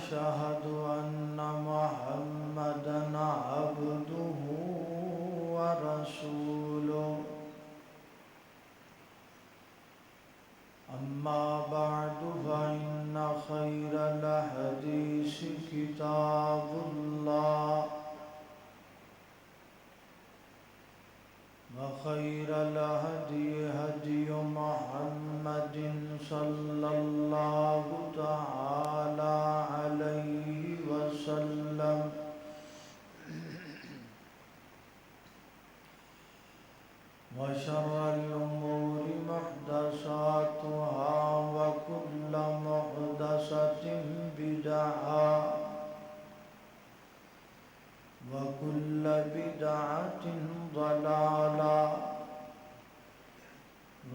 وأشهد أن محمدا عبده ورسوله أما بعد فإن خير الحديث كتاب الله وخير الهدي هدي محمد صلى الله تعالى عليه وسلم وشر الأمور محدثاتها وكل محدثة بدعة وكل بدعة ضلالة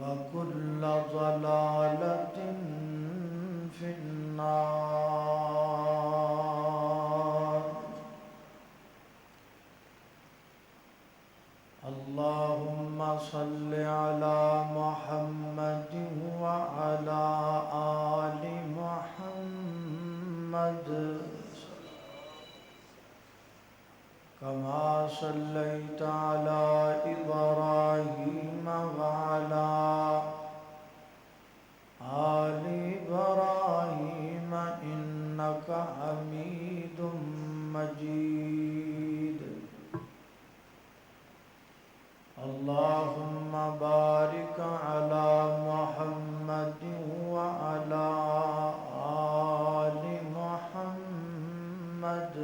وكل ضلالة في النار. اللهم صل على محمد وعلى آل محمد كما صليت على إبراهيم وعلى آل إبراهيم إنك حميد مجيد. اللهم بارك على محمد وعلى آل محمد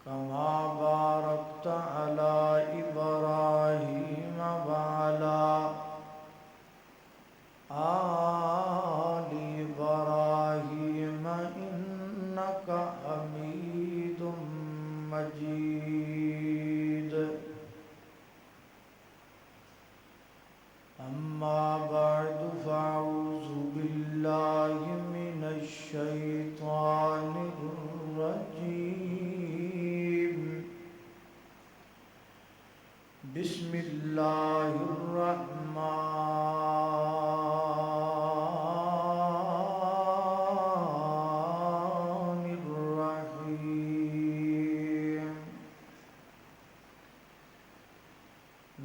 كما باركت على إبراهيم وعلى آل إبراهيم إنك حميد مجيد. أما بعد فأعوذ بالله من الشيطان الرجيم. بسم الله الرحمن الرحيم.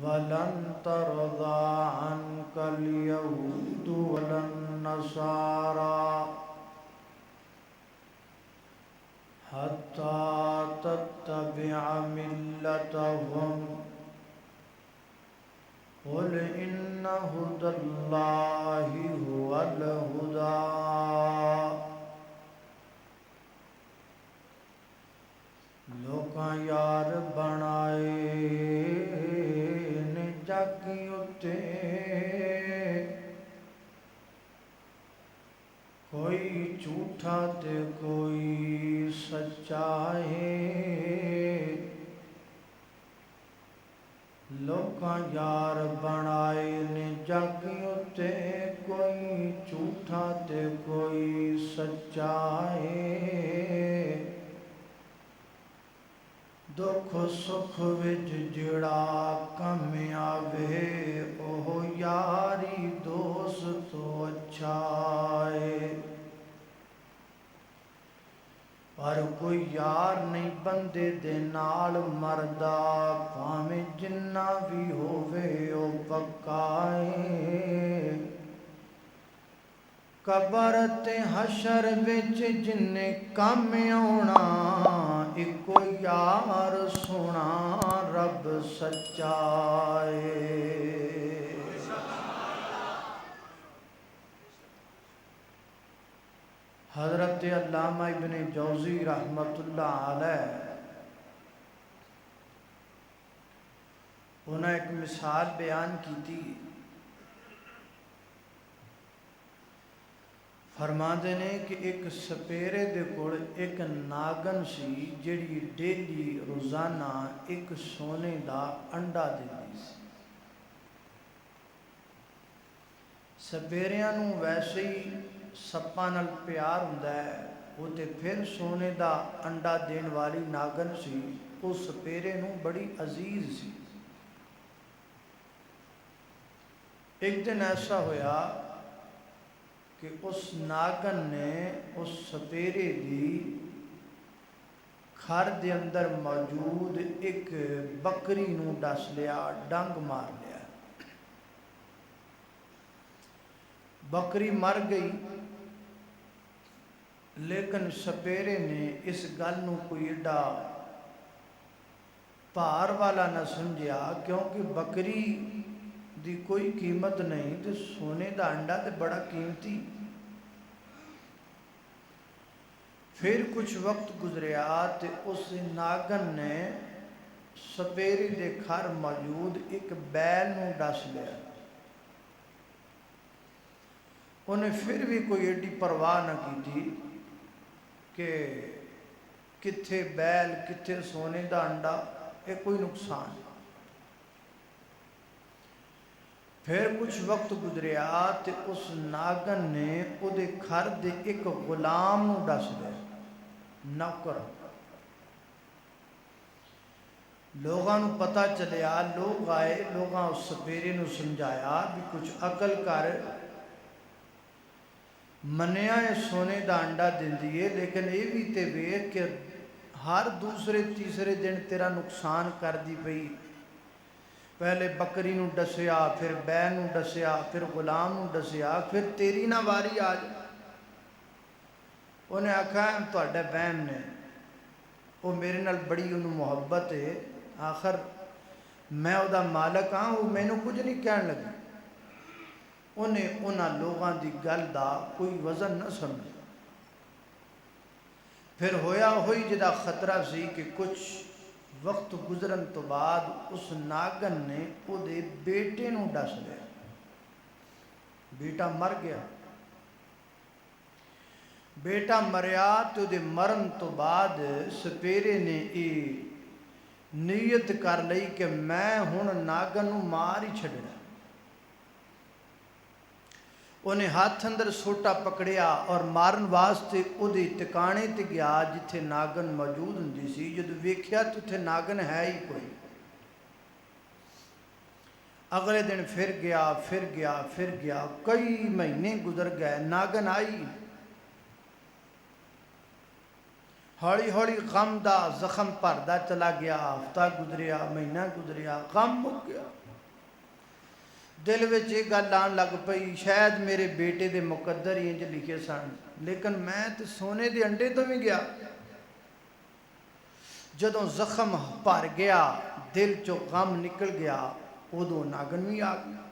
ولن ترضى عنك اليهود ولا النصارى حتى تتبع ملتهم قل إن هدى الله هو الهدى. لوکاں یار بنائے نے جگ اتے کوئی جھوٹا تے کوئی سچا ہے. لوکاں یار بنائے نے جگ اتے کوئی جھوٹا تے کوئی سچا ہے. دکھ سکھ وچ جڑا کم آوے اوہ یاری دوست تو اچھا ہے. پر کوئی یار نہیں بندے دے نال مردا بھاویں جنہ بھی ہووے او پکا ہے. قبر تے حشر وچ جنے کم آونا اکو یار سونا رب سچا ہے. حضرت علامہ ابن جوزی رحمت اللہ علیہ انہاں ایک مثال بیان کی تھی. فرماندے نے کہ ایک سپیرے دے کول ایک ناگن سی جڑی ڈیلی روزانہ ایک سونے دا انڈا دیندی سی. سپیریاں نوں ویسے ہی سپاں نال پیار ہوندا ہے، وہ تے پھر سونے دا انڈا دین والی ناگن سی اس سپیرے نوں بڑی عزیز سی. ایک دن ایسا ہویا کہ اس ناگن نے اس سپیرے دی گھر دے اندر موجود ایک بکری نو ڈس لیا، ڈنگ مار لیا۔ بکری مر گئی، لیکن سپیرے نے اس گل نو کوئی ایڈا بھار والا نہ سمجھیا، کیونکہ بکری دی کوئی قیمت نہیں تے سونے دا انڈا تے بڑا قیمتی۔ پھر کچھ وقت گزریا تے اس ناگن نے سپیرے دے گھر موجود ایک بیل نو ڈس لیا۔ انہیں پھر بھی کوئی ایڈی پرواہ نہ کی تھی کہ کتھے بیل کتھے سونے دا انڈا، یہ کوئی نقصان۔ پھر کچھ وقت گزریا تے اس ناگن نے او دے گھر دے ایک غلام نو ڈس لیا، نوکر۔ لوگاں نو پتہ چلیا، لوگ آئے، لوگاں اس سپیرے نو سمجھایا بھی کچھ عقل کر، منیا ہے سونے دا انڈا دیندی ہے، لیکن یہ بھی تے ویکھ کہ ہر دوسرے تیسرے دن تیرا نقصان کر دی پئی۔ پہلے بکری نو ڈسیا، پھر بیل نو ڈسیا، پھر غلام نو ڈسیا، پھر تیری نہ واری آ جائے۔ انہیں آکھا ہے تہاڈے بہن نے، وہ میرے نال بڑی انہوں محبت ہے، آخر میں او دا مالک ہاں، وہ مینوں کچھ نہیں کہن لگی۔ انہیں انہاں لوگاں دی گل دا کوئی وزن نہ سمجھا۔ پھر ہویا ہوئی جدا خطرہ سی کہ کچھ وقت گزرن تو بعد اس ناگن نے او دے بیٹے نو ڈس لیا، بیٹا مر گیا۔ بیٹا مریا تو دے مرن تو بعد سپیرے نے نیت کر لئی کہ میں ہن ناگن نو مار ہی چھڑنا۔ انہیں ہاتھ اندر سوٹا پکڑیا اور مارن واسطے او دے ٹکانے تے گیا جتھے ناگن موجود ہوندی سی۔ جدوں ویکھیا تو اتھے ناگن ہے ہی کوئی۔ اگلے دن پھر گیا، کئی مہینے گزر گئے، ناگن آئی۔ ہولی ہولی غم دا زخم بھردا چلا گیا، ہفتہ گزریا، مہینہ گزریا، غم مک گیا۔ دل وچ یہ گل آن لگ پئی، شاید میرے بیٹے دے مقدر ہی انج لکھے سن، لیکن میں تے سونے دے انڈے تو بھی گیا۔ جدوں زخم بھر گیا، دل چو غم نکل گیا، ادوں ناگن بھی آ گیا۔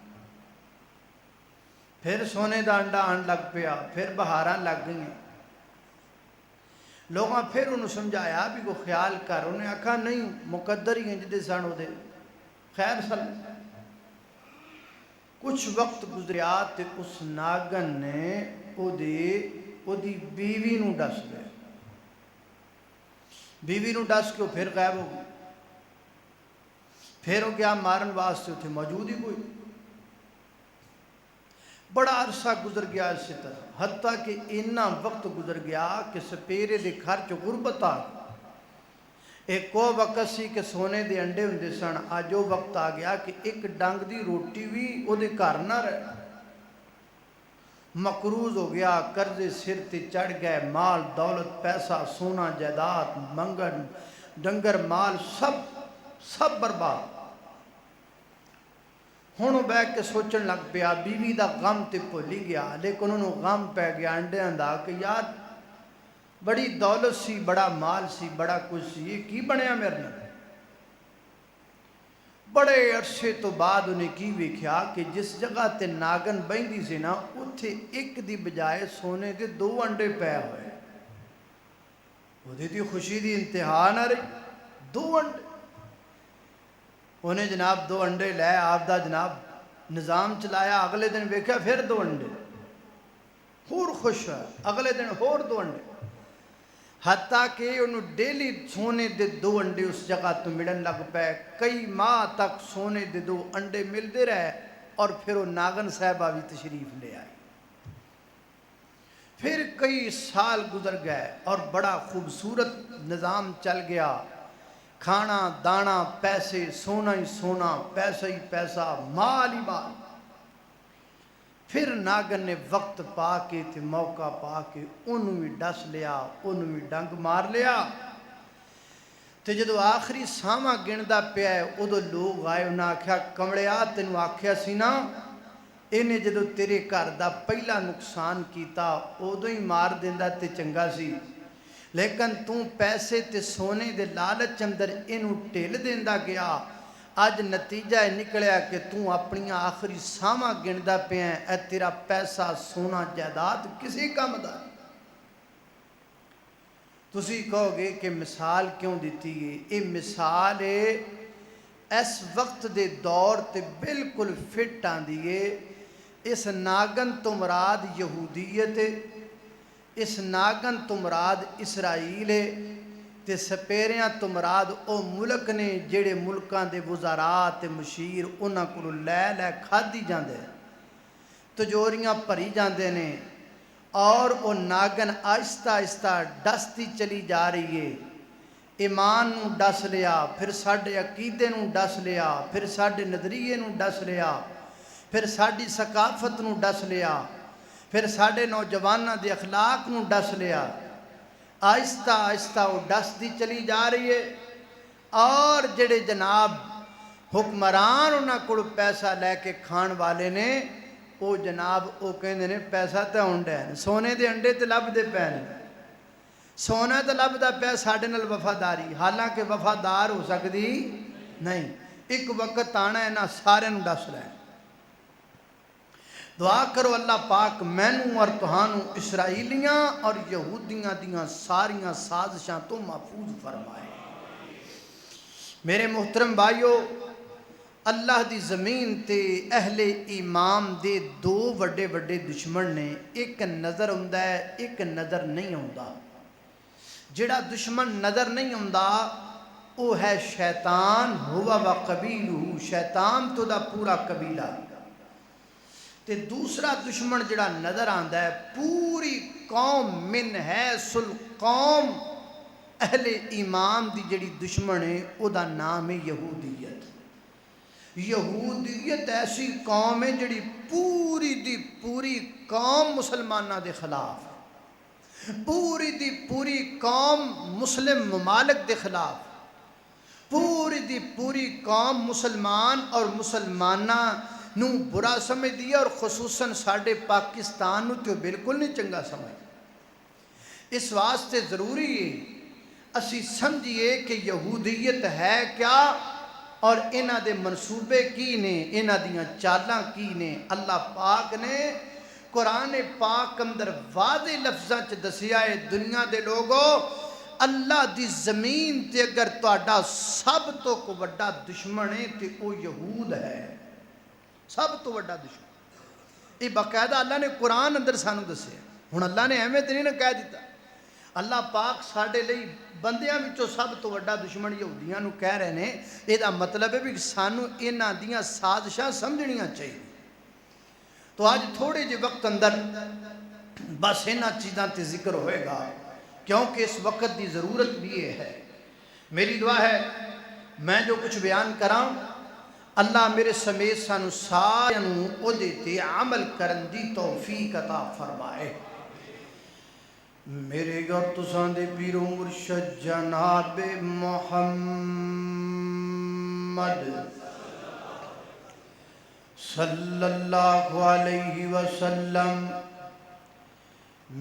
پھر سونے دا انڈا آن لگ پیا، پھر بہاراں لگ گئیں۔ لوگاں پھر انہوں سمجھایا بھی کو خیال کر، انہیں آکھا نہیں مقدر ہی انج دے سن او دے، خیر سل۔ کچھ وقت گزریا تے اس ناگن نے او دی بیوی نو ڈس لیا۔ بیوی نو ڈس کے وہ پھر غائب ہو گئی۔ پھر وہ گیا مارن واسطے، اتھے موجود ہی کوئی۔ بڑا عرصہ گزر گیا اسی طرح، حتیٰ کہ اتنا وقت گزر گیا کہ سپیرے دے گھر چ غربت آ گئی۔ ایک وہ وقت سی کہ سونے دے انڈے ہوندے سن، آج وہ وقت آ گیا کہ ایک ڈنگ دی روٹی بھی او دے گھر نہ رہے۔ مقروض ہو گیا، قرضے سر تے چڑھ گئے، مال دولت پیسہ سونا جائیداد منگن ڈنگر مال سب برباد۔ ہن وہ بیٹھ کے سوچن لگ پیا، بیوی دا غم تے بھول ہی گیا، لیکن انہوں غم پہ گیا انڈیاں دا کہ یار بڑی دولت سی، بڑا مال سی، بڑا کچھ سی، یہ کی بنیا میرے نال؟ بڑے عرصے تو بعد انہیں کی ویکھیا کہ جس جگہ تے ناگن بہندی سی نا، اتھے ایک دی بجائے سونے دے 2 انڈے پے ہوئے۔ وہ دی خوشی دی انتہا نہ رہی، 2 انڈے۔ انہیں جناب 2 انڈے لے آپ دا جناب نظام چلایا، اگلے دن ویکھیا پھر 2 انڈے، ہور خوش ہے، اگلے دن ہور 2 انڈے، حتیٰ کہ انہوں ڈیلی سونے دے 2 انڈے اس جگہ تو ملن لگ پے۔ کئی ماہ تک سونے دے 2 انڈے ملتے رہے، اور پھر وہ ناگن صاحبہ بھی تشریف لے آئی۔ پھر کئی سال گزر گئے اور بڑا خوبصورت نظام چل گیا، کھانا دانا پیسے، سونا ہی سونا، پیسہ ہی پیسہ، مال ہی مال۔ پھر ناگن نے وقت پا کے تے موقع پا کے انہوں بھی ڈس لیا، انہوں بھی ڈنگ مار لیا۔ تے جدو آخری ساواں گندا پیا ہے ادو لوگ آئے، انہاں آکھیا کمڑیا تینوں آکھیا سی نا انہیں جدو تیرے گھر دا پہلا نقصان کیتا ادو ہی مار دیندا تے چنگا سی، لیکن تو پیسے تے سونے دے لالچ اندر انہوں ٹھل دیندا گیا، اج نتیجہ نکلیا کہ تو اپنی آخری ساواں گندا پیا ہے، اے تیرا پیسہ سونا جائیداد کسی کم دا۔ تسی کہو گے کہ مثال کیوں دیتی ہے؟ یہ مثال ہے اس وقت دے دور تے بالکل فٹ آندی ہے۔ اس ناگن تو مراد یہودیت ہے، اس ناگن تو مراد اسرائیل ہے، تے سپیریاں تو مراد او ملک نے جڑے ملکاں دے وزراء تے مشیر انہاں کو لے لے کھادی جاندے تجوریاں بھری جاندے نے، اور او ناگن آہستہ آہستہ ڈستی چلی جا رہی ہے۔ ایمان نو ڈس لیا، پھر ساڈے عقیدے نو ڈس لیا، پھر ساڈے نظریے نو ڈس لیا، پھر ساڈی ثقافت نو ڈس لیا، پھر ساڈے نوجواناں دے اخلاق نو ڈس لیا۔ آہستہ آہستہ وہ ڈستی چلی جا رہی ہے، اور جڑے جناب حکمران انہاں کو پیسہ لے کے کھان والے نے وہ جناب وہ کہندے نے پیسہ تے ہوندا ہے، سونے دے انڈے تے لب دے پے نے، سونا تے لب دا پیا ساڈے نال وفاداری، حالانکہ وفادار ہو سکدی نہیں۔ ایک وقت آنا ہے نا سارے نو ڈس لے۔ دعا کرو اللہ پاک مینوں اور تہانوں اسرائیلیاں اور یہودیاں دیاں ساریاں سازشاں تو محفوظ فرمائے۔ میرے محترم بھائیو، اللہ دی زمین تے اہل ایمان دے دو وڈے وڈے دشمن نے، ایک نظر ہوندا ہے ایک نظر نہیں ہوندا۔ جڑا دشمن نظر نہیں ہوندا وہ ہے شیطان، ہوا و قبیلہ، شیطان تو دا پورا قبیلہ۔ تے دوسرا دشمن جڑا نظر آندا ہے پوری قوم، من حیث القوم، اہل ایمان دی جڑی دشمن ہے او دا نام ہے یہودیت۔ یہودیت ایسی قوم ہے جڑی پوری دی پوری قوم مسلمانہ دے خلاف، پوری دی پوری قوم مسلم ممالک دے خلاف، پوری دی پوری قوم مسلمان اور مسلمانہ نو برا سمجھ دیا، اور خصوصاً ساڑھے پاکستان نو تو بالکل نہیں چنگا سمجھ۔ اس واسطے ضروری ہے اسی سمجھئے کہ یہودیت ہے کیا اور انہ دے منصوبے کی نے، انہ دیاں چالاں کی نے۔ اللہ پاک نے قرآن پاک اندر واضح لفظاں چ دسیا ہے، دنیا دے لوگوں اللہ دی زمین تے اگر تہاڈا سب تو کو بڑا دشمن ہے تے او یہود ہے، سب تو بڑا دشمن۔ یہ باقاعدہ اللہ نے قرآن اندر سانو دسیا۔ ہن اللہ نے ایویں تے نہیں نہ کہہ دیتا، اللہ پاک ساڈے لئی بندیاں وچوں سب تو بڑا دشمن یہودیاں نو کہہ رہے نے، یہ دا مطلب ہے بھی سانو انہاں دیاں سازشاں سمجھنیاں چاہیے۔ تو آج تھوڑے جے وقت اندر بس انہاں چیزاں تے ذکر ہوئے گا، کیونکہ اس وقت دی ضرورت بھی یہ ہے۔ میری دعا ہے میں جو کچھ بیان کراں اللہ میرے سمیت سانو سارے او دیتے عمل کرن دی توفیق عطا فرمائے۔ میرے گھر تساں دے پیر و مرشد جناب محمد صلی اللہ علیہ وسلم،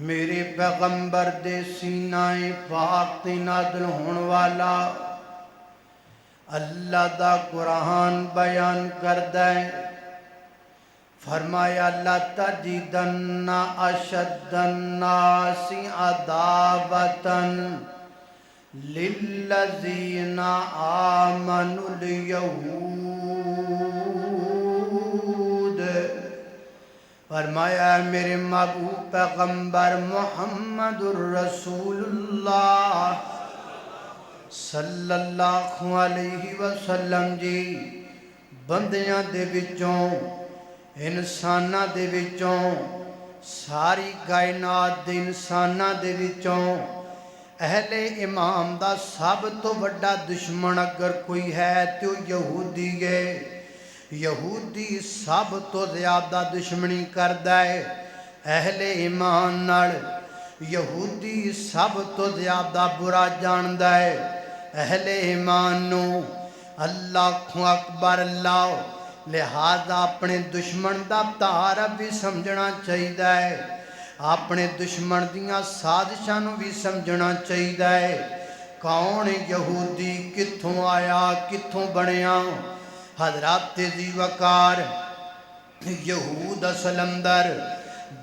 میرے پیغمبر دے سینہ پاک تے نازل ہون والا اللہ دا قرآن بیان کردہ ہے۔ فرمایا لَتَجِدَنَّ أَشَدَّ النَّاسِ عَدَاوَةً لِلَّذِينَ آمَنُوا الْيَهُودَ۔ فرمایا میرے محبوب پیغمبر محمد الرسول اللہ صلی اللہ علیہ وسلم جی، بندیاں دے وچوں انسانہ دے وچوں ساری کائنات دے انسانہ دے وچوں اہل امام دا سب تو بڑا دشمن اگر کوئی ہے تو یہودی ہے۔ یہودی سب تو زیادہ دشمنی کردا ہے اہل ایمان نال یہودی سب تو زیادہ برا جاندا ہے اہل ایمان نو اللہ اکبر اللہ لہذا اپنے دشمن دا تعارف بھی سمجھنا چاہیے اپنے دشمن دیاں سازشاں نو بھی سمجھنا چاہیے کون یہودی کتھوں آیا کتھوں بنیا حضرات ذی وقار یہود اصل اندر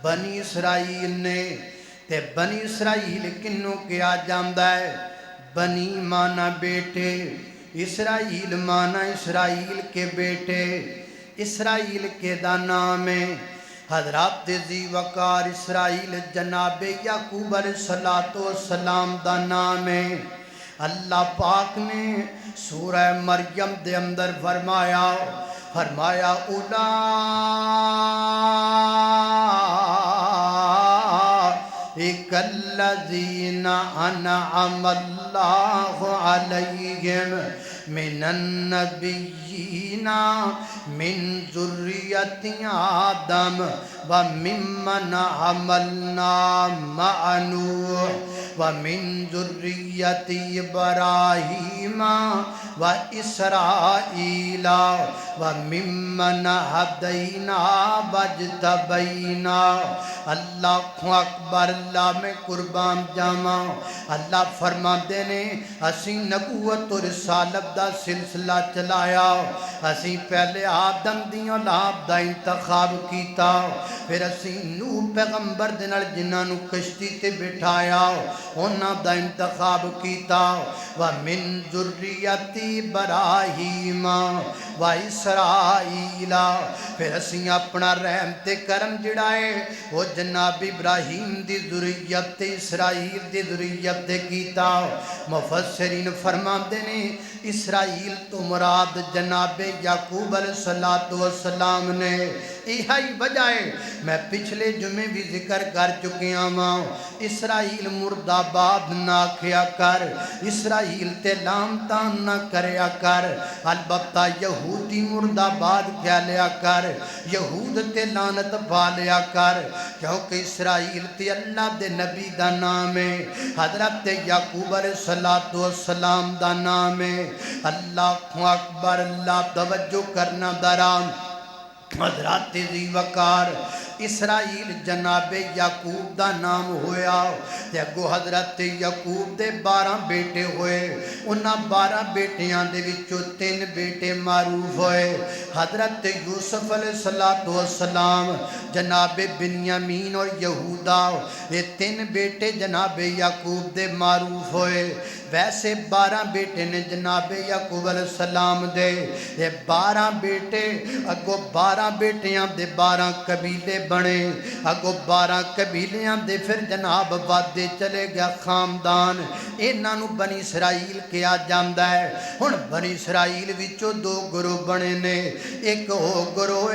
بنی اسرائیل نے تے بنی اسرائیل کنوں کیا جاندا ہے بنی مانا بیٹے اسرائیل مانا اسرائیل کے بیٹے اسرائیل کے دا نام ہے حضرات ذی وقار اسرائیل جناب یعقوب علیہ السلام دا نام ہے اللہ پاک نے سورہ مریم دے اندر فرمایا اولئک الذین انعم اللہ علیہم من النبیین من ذریۃ آدم وممن حملنا مع نوح ومن ذریۃ ابراہیم واسرائیل وممن ہدینا واجتبینا اللہ اکبر اللہ میں قربان جاواں اللہ فرماندے نے اسی نبوت اور رسالت دا سلسلہ چلایا اسی پہلے آدم دی اولاد دا انتخاب کیتا پھر اسی نوح پیغمبر دے نال جنہاں نو کشتی تے بٹھایا انہاں دا انتخاب کیتا ومن ذریۃ ابراہیم واسرائیل پھر اسی اپنا رحم تے کرم جڑا ہے وہ جناب ابراہیم دی ذریت تے اسرائیل دی ذریت تے کیتا مفسرین فرماندے نے اسرائیل تو مراد جناب یعقوب علیہ السلام نے یہی وجہ ہے میں پچھلے جمعے بھی ذکر کر چکے ہاں اسرائیل مرد آباد نہ کیا کر اسرائیل تے لامتان نہ کریا کر البتہ یہودی مرد آباد کیا لیا کر یہود تے لانت پا لیا کر کیونکہ اسرائیل تے اللہ دے نبی دا نام ہے حضرت یعقوب علیہ السلام دا نام ہے اللہ اکبر اللہ توجہ کرنا درام حضرات ذی وقار اسرائیل جناب یعقوب دا نام ہویا تے اگو حضرت یعقوب دے 12 بیٹے ہوئے انہاں 12 بیٹیاں دے وچوں 3 بیٹے معروف ہوئے حضرت یوسف علیہ السلام جناب بنیامین اور یہودا یہ 3 بیٹے جناب یعقوب دے معروف ہوئے ویسے 12 بیٹے نے جناب یعقوب علیہ السلام دے یہ 12 بیٹے اگو 12 بیٹیاں دے 12 قبیلے بنے اگو 12 قبیلیاں دے پھر جناب وادے چلے گیا خاندان انہاں نو بنی اسرائیل کیا جاندا ہے ہن بنی اسرائیل وچوں 2 گروہ بنے نے ایک او گروہ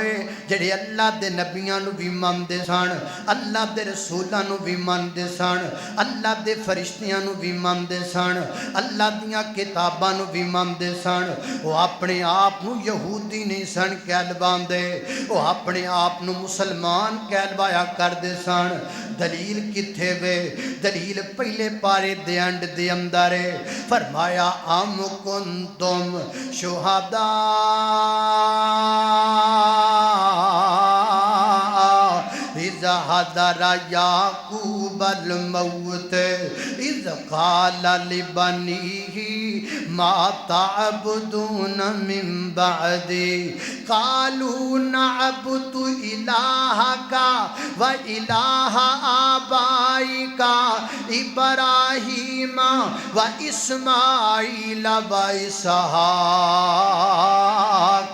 جڑے اللہ دے نبیاں نو بھی مندے سن اللہ دے رسولاں نو بھی مندے سن اللہ دے فرشتیاں نو بھی مندے سن اللہ دیاں کتاباں نو بھی مندے سن وہ اپنے آپ نو یہودی نہیں سن کہلواندے وہ اپنے آپ نو مسلمان کہلوایا کر دے سن دلیل کتھے وے دلیل پہلے پارے دے انڈ دے اندر فرمایا ام کنتم شہداء اذ حضر یعقوب الموت اذ قال لبنیہ ما تعبدون من بعدی قالوا نعبد الہک و الہ آبائک ابراہیم و اسماعیل و اسحاق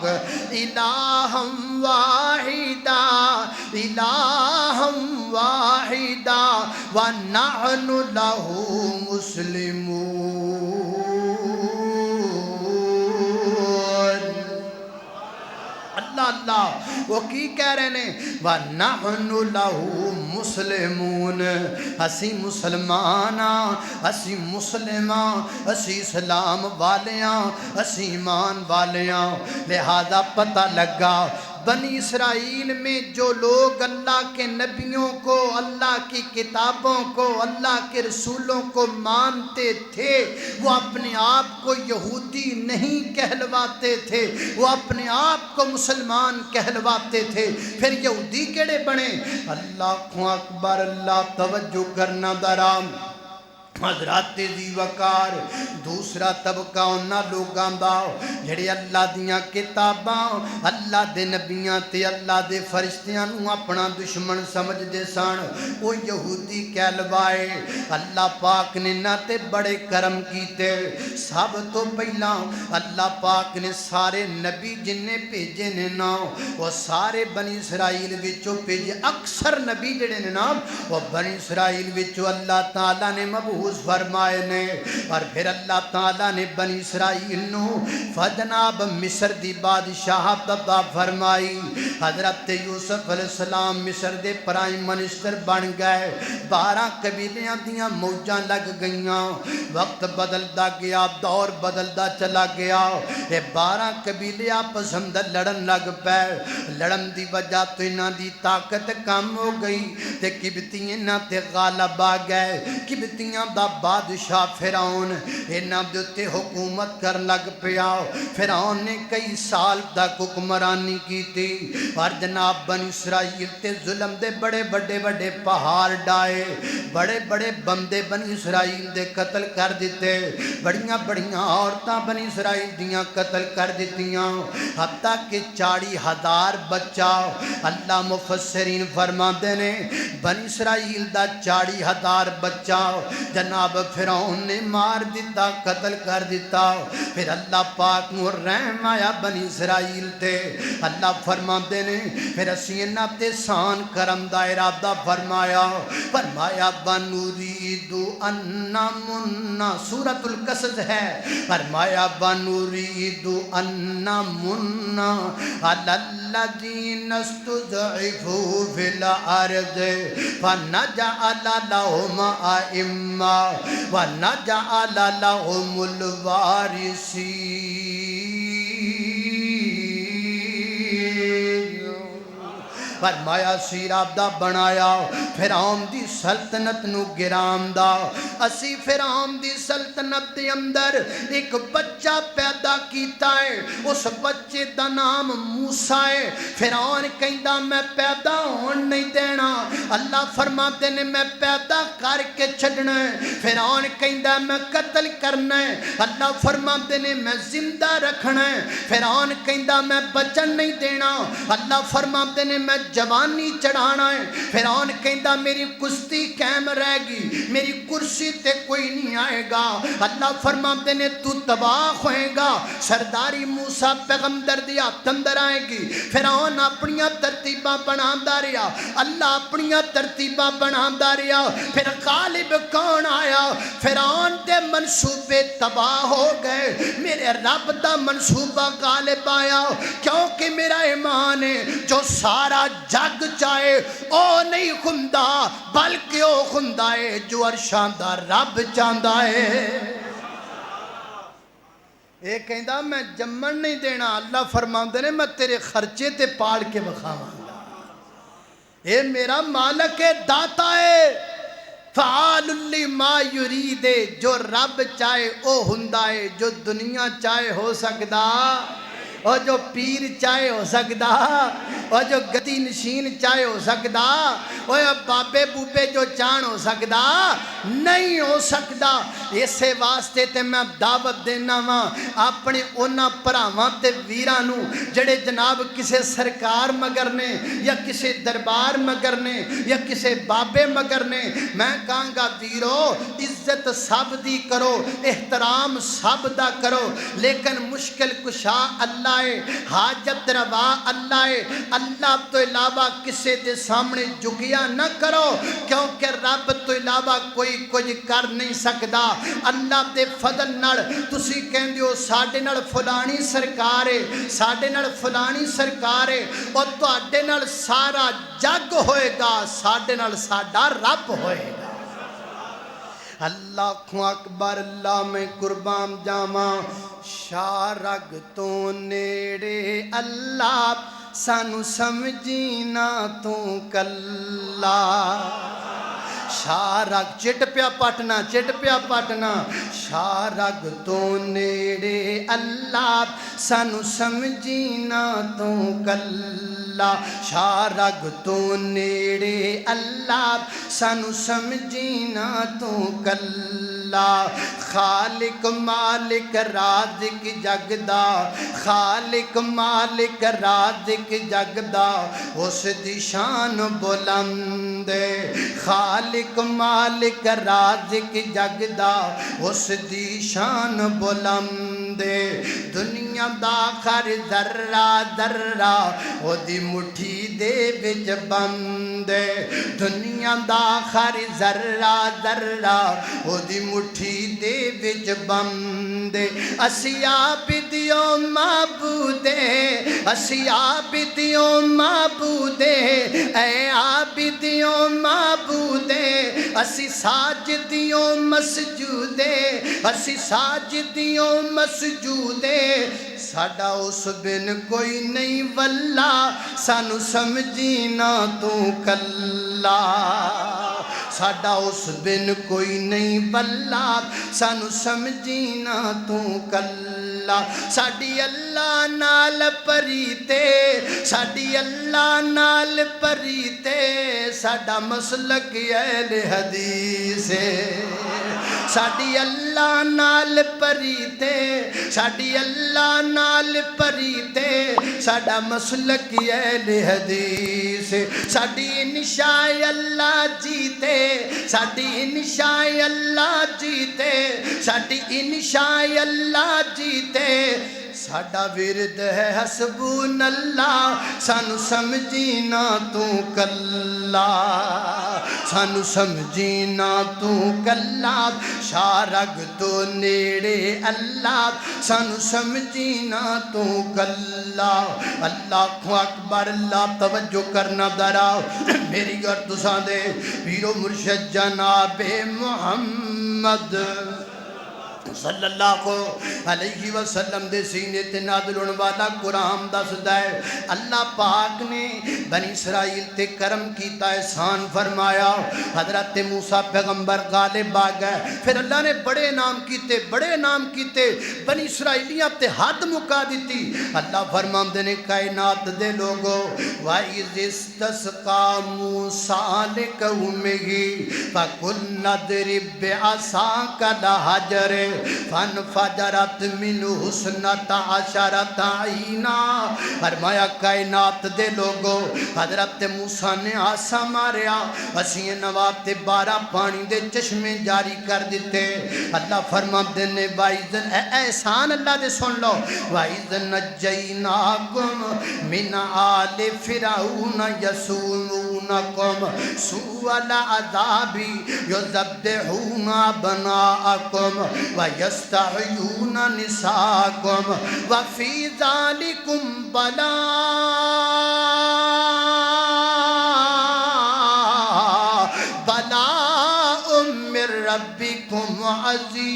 الہا واحدا ونحن له مسلمون اللہ اللہ وہ کی کہہ رہے ہیں وَنَحْنُ لَهُ مُسْلِمُونَ اسی مسلماناں اسی مسلماں اسی اسلام والیاں اسی ایمان والیاں لہذا پتہ لگا بنی اسرائیل میں جو لوگ اللہ کے نبیوں کو اللہ کی کتابوں کو اللہ کے رسولوں کو مانتے تھے وہ اپنے آپ کو یہودی نہیں کہلواتے تھے وہ اپنے آپ کو مسلمان کہلواتے تھے پھر یہودی کیڑے بنے اللہ اکبر اللہ توجہ کرنا درام حضرات دی وقار دوسرا طبقہ انہاں لوگاں دا جڑے اللہ دیاں کتاباں اللہ دے نبیاں تے اللہ دے فرشتیاں نو اپنا دشمن سمجھ دے سن او یہودی کہلوائے اللہ پاک نے نہ تے بڑے کرم کیتے سب تو پہلا اللہ پاک نے سارے نبی جن نے بھیجے نے نا وہ سارے بنی اسرائیل وچوں بھیجے اکثر نبی جڑے نے نا وہ بنی اسرائیل وچوں اللہ تعالیٰ نے مبعوث فرمائے نے اور پھر اللہ تعالیٰ نے بنی اسرائیل نو فجناب مصر دی بادشاہت عطا فرمائی حضرت یوسف علیہ السلام مصر دے پرائم منسٹر بن گئے 12 قبیلیاں دیاں موجاں لگ گئیاں وقت بدلدا گیا دور بدلدا چلا گیا یہ 12 قبیلے آپس اندر لڑن لگ پے لڑن دی وجہ تو انہاں دی طاقت کم ہو گئی تے قبطی انہاں تے غالب آ گئے قبطیاں دا بادشاہ فرعون انہاں دے تے حکومت کر لگ پیا فرعون نے کئی سال تک حکمرانی کی تھی اور جناب بنی اسرائیل تے ظلم دے بڑے بڑے بڑے پہاڑ ڈائے بڑے بڑے بندے بنی اسرائیل دے قتل کر دیتے بڑیاں بڑیاں عورتاں بنی اسرائیل دیاں قتل کر دیتیاں حتیٰ کہ 40,000 بچہ اللہ مفسرین فرماتے نے بنی اسرائیل دا 40,000 بچہ جناب فرعون نے مار دیتا قتل کر دیتا پھر اللہ پاک نو رحم آیا بنی اسرائیل تے اللہ فرماتے نے پھر اسی انہاں تے سان کرم دا ارادہ فرمایا بنوریدو اننا مننا سورۃ القصص ہے فرمایا بنوریدو اننا مننا علی الذین استضعفوا فی الارض فنجعل لهم ائمہ ونجعل لهم الوارثین فرمایا سیراب دا بنایا فرعون دی سلطنت نو گرام دا اسی فرعون دی سلطنت دے اندر ایک بچہ پیدا کیتا ہے اس بچے دا نام موسیٰ ہے فرعون کہندا میں پیدا ہون نہیں دینا اللہ فرماتے نے میں پیدا کر کے چھڑنا ہے فرعون کہندا میں قتل کرنا ہے اللہ فرماتے نے میں زندہ رکھنا ہے فرعون کہندا میں بچن نہیں دینا اللہ فرماتے نے میں جوانی چڑھانا ہے فرعون کہندا میری کشتی قائم رہے گی میری کرسی تے کوئی نہیں آئے گا اللہ فرماتے نے تو تباہ ہوئے گا سرداری موسیٰ پیغمبر دی ہاتھ اندر آئے گی فرعون اپنیاں ترتیباں بناتا رہا اللہ اپنیاں ترتیباں بناتا رہا پھر غالب کون آیا فرعون دے منصوبے تباہ ہو گئے میرے رب دا منصوبہ غالب آیا کیونکہ میرا ایمان ہے جو سارا جگ چاہے او نہیں خندہ بلکہ او خندہ ہے جو عرشاں دا رب چاہتا ہے اے کہندا میں جمن نہیں دینا اللہ فرماندے نے میں تیرے خرچے تے پاڑ کے بخاواں گا اے میرا مالک ہے داتا ہے فعال لما یرید جو رب چاہے او ہندا ہے جو دنیا چاہے ہو سکدا اور جو پیر چاہے ہو سکدا اور جو گدی نشین چاہے ہو سکدا اور بابے بوبے جو چان ہو سکدا نہیں ہو سکدا اسے واسطے تے میں دعوت دینا وا اپنے اونا پراواں تے ویراں نو جڑے جناب کسے سرکار مگر نے یا کسے دربار مگر نے یا کسے بابے مگر نے میں کہاں گا ویرو عزت سب دی کرو احترام سب دا کرو لیکن مشکل کشا اللہ اللہ ہے، حاجت روا اللہ ہے، اللہ تو علاوہ کسے دے سامنے جھکیا نہ کرو، کیونکہ رب تو علاوہ کوئی کچھ کر نہیں سکدا۔ اللہ دے فضل نال تسی کہندے ہو ساڈے نال فلانی سرکار ہے، ساڈے نال فلانی سرکار ہے، اور تواڈے نال سارا جگ ہوئے گا، ساڈے نال ساڈا رب ہوئے گا۔ اللہ اکبر، اللہ میں قربان جاواں، شاہ رگ تو نیڑے اللہ سانو سمجھینا تو کلا۔ شاہ رگ چٹ پیا پٹنا، چٹ پیا پٹنا، شاہ رگ تو نیڑے اللہ سانو سمجھینا تو کلا۔ شاہ رگ تو نیڑے اللہ سانو سمجھینا تو کلا۔ خالق مالک رازق جگدا، خالق مالک رازق جگدا، اس دی شان بلند ہے۔ خالق مالک رازق جگدا، اس دی شان بلند ہے۔ دنیا دا ہر ذرہ ذرہ او دی مٹھی دے وچ بند ہے۔ دنیا دا ہر ذرہ ذرہ او دی مٹھی دے وچ بند ہے۔ اسی عابدیو معبودے، اسی عابدیو معبودے، اے عابدیو معبودے، اسی ساجدیو مسجودے، اسی ساجدیو مسجودے، ساڈا اس بن کوئی نہیں واللہ سانو سمجھینا تو کلا۔ ساڈا اس بن کوئی نہیں واللہ سانو سمجھینا تو کلا۔ ساڈی اللہ نال پریتے، ساڈی اللہ نال پریتے، ساڈا مسلک اہل حدیث ہے۔ ساڈی اللہ نال پریتے، ساڈی اللہ نال پریتے، ساڈا مسلک اہل حدیث ہے۔ ساڈی انشاء اللہ جیتے، ساڈی انشاء اللہ جیتے، ساڈی انشاء اللہ جیتے، ساڈا ورد ہے حسبون اللہ سانو سمجھینا تو کلا، سانو سمجھینا تو کلا۔ شاہ رگ تو نیڑے اللہ سانو سمجھینا تو کلا۔ اللہ اکبر، اللہ توجہ کرنا ذرا میری اور تساں دے پیرو مرشد جناب محمد صلی اللہ علیہ وسلم دے سینے تے نازل ہونے والا قرآن دسدا ہے اللہ پاک نے بنی اسرائیل تے کرم کیتا، احسان فرمایا۔ حضرت موسیٰ پیغمبر غالب آ گئے، پھر اللہ نے بڑے نام کیتے، بڑے نام کیتے، بنی اسرائیلیاں تے حد مکا دیتی۔ اللہ فرماندے نے کائنات دے لوگو، وَإِذِ اسْتَسْقَىٰ مُوسَىٰ لِقَوْمِهِ فَقُلْنَا اضْرِب بِّعَصَاكَ الْحَجَرَ فَانْفَجَرَتْ مِنْهُ اثْنَتَا عَشَرَةَ عَيْنًا۔ فرمایا کائنات دے لوگو، حضرت موسیٰ نے آسا ماریا، اسیں نواتے 12 پانی دے چشمے جاری کر دیتے۔ اللہ فرماتے نے وَإِذْ، احسان اللہ دے سن لو، وَإِذْ نَجَّيْنَاكُمْ مِنْ آلِ فِرْعَوْنَ يَسُومُونَكُمْ سُوءَ الْعَذَابِ يُذَبِّحُونَ أَبْنَاءَكُمْ وَيَسْتَحْيُونَ نِسَاءَكُمْ وَفِي ذَلِكُمْ بَلَاءٌ مِّن رَّبِّكُمْ عَظِيمٌ۔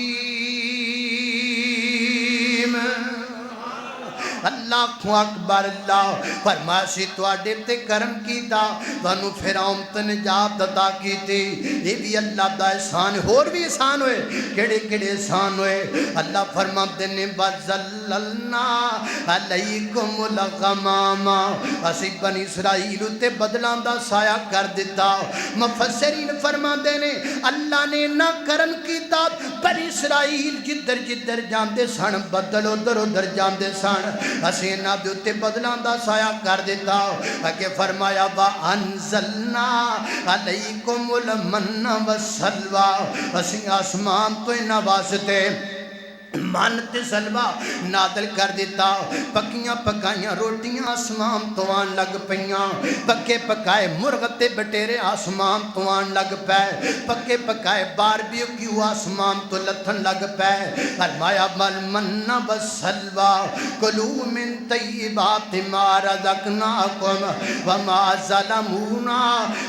اللہ اکبر، اللہ فرماسی تواڈے تے کرم کیتا، تانوں فرعون تے نجات عطا کیتی۔ یہ بھی اللہ دا احسان، اور بھی احسان ہوئے، کیڑے کیڑے احسان ہوئے۔ اللہ فرماتے نے وَظَلَّلْنَا عَلَيْكُمُ الْغَمَامَ، اسی بنی اسرائیل تے بدلاں دا سایہ کر دیتا۔ مفسرین فرماتے نے اللہ نے نہ کرم کیتا، بنی اسرائیل جدھر جدھر جاندے سن بدل ادھر ادھر جاندے سن، اسی انہاں دے اوتے بدلاں دا سایہ کر دیتا۔ اگے فرمایا وَأَنزَلْنَا عَلَيْكُمُ الْمَنَّ وَالسَّلْوَىٰ، اسی آسمان تو انہاں واسطے من تے سلوا نادل کر دیتا پکیاں پکائیاں روٹیاں آسمان تو آن لگ پیاں پکے پکائے مرغ تے بٹیرے آسمان تو آن لگ پے پکے پکائے باربیکیو آسمان تو لتھن لگ پے فرمایا بل من بسلوا کلو من طیبات ما رزقناکم وما ظلمونا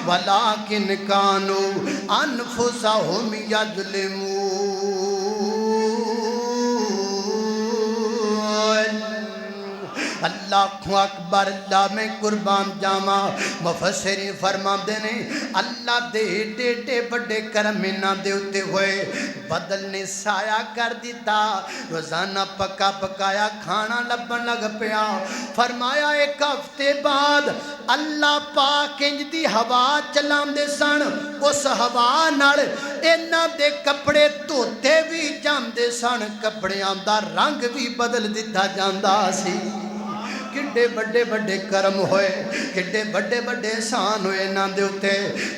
ولکن کانوا انفسہم یظلمون اللہ اکبر اللہ میں قربان جاما مفسرین فرما دینے اللہ دے ڈیٹے بڑے کرمینہ دے اتے ہوئے بدل نے سایہ کر دیتا روزانہ پکا پکایا کھانا لبن لگ پیا فرمایا ایک ہفتے بعد اللہ پاک انج دی ہوا چلام دے سن اس ہوا نال اینا دے کپڑے دھوتے بھی جام دے سن کپڑیاں دا رنگ بھی بدل دیتا جاندہ سی کڈے بڑے بڑے کرم ہوئے کڈے بڑے بڑے احسان ہوئے نہ دے اتے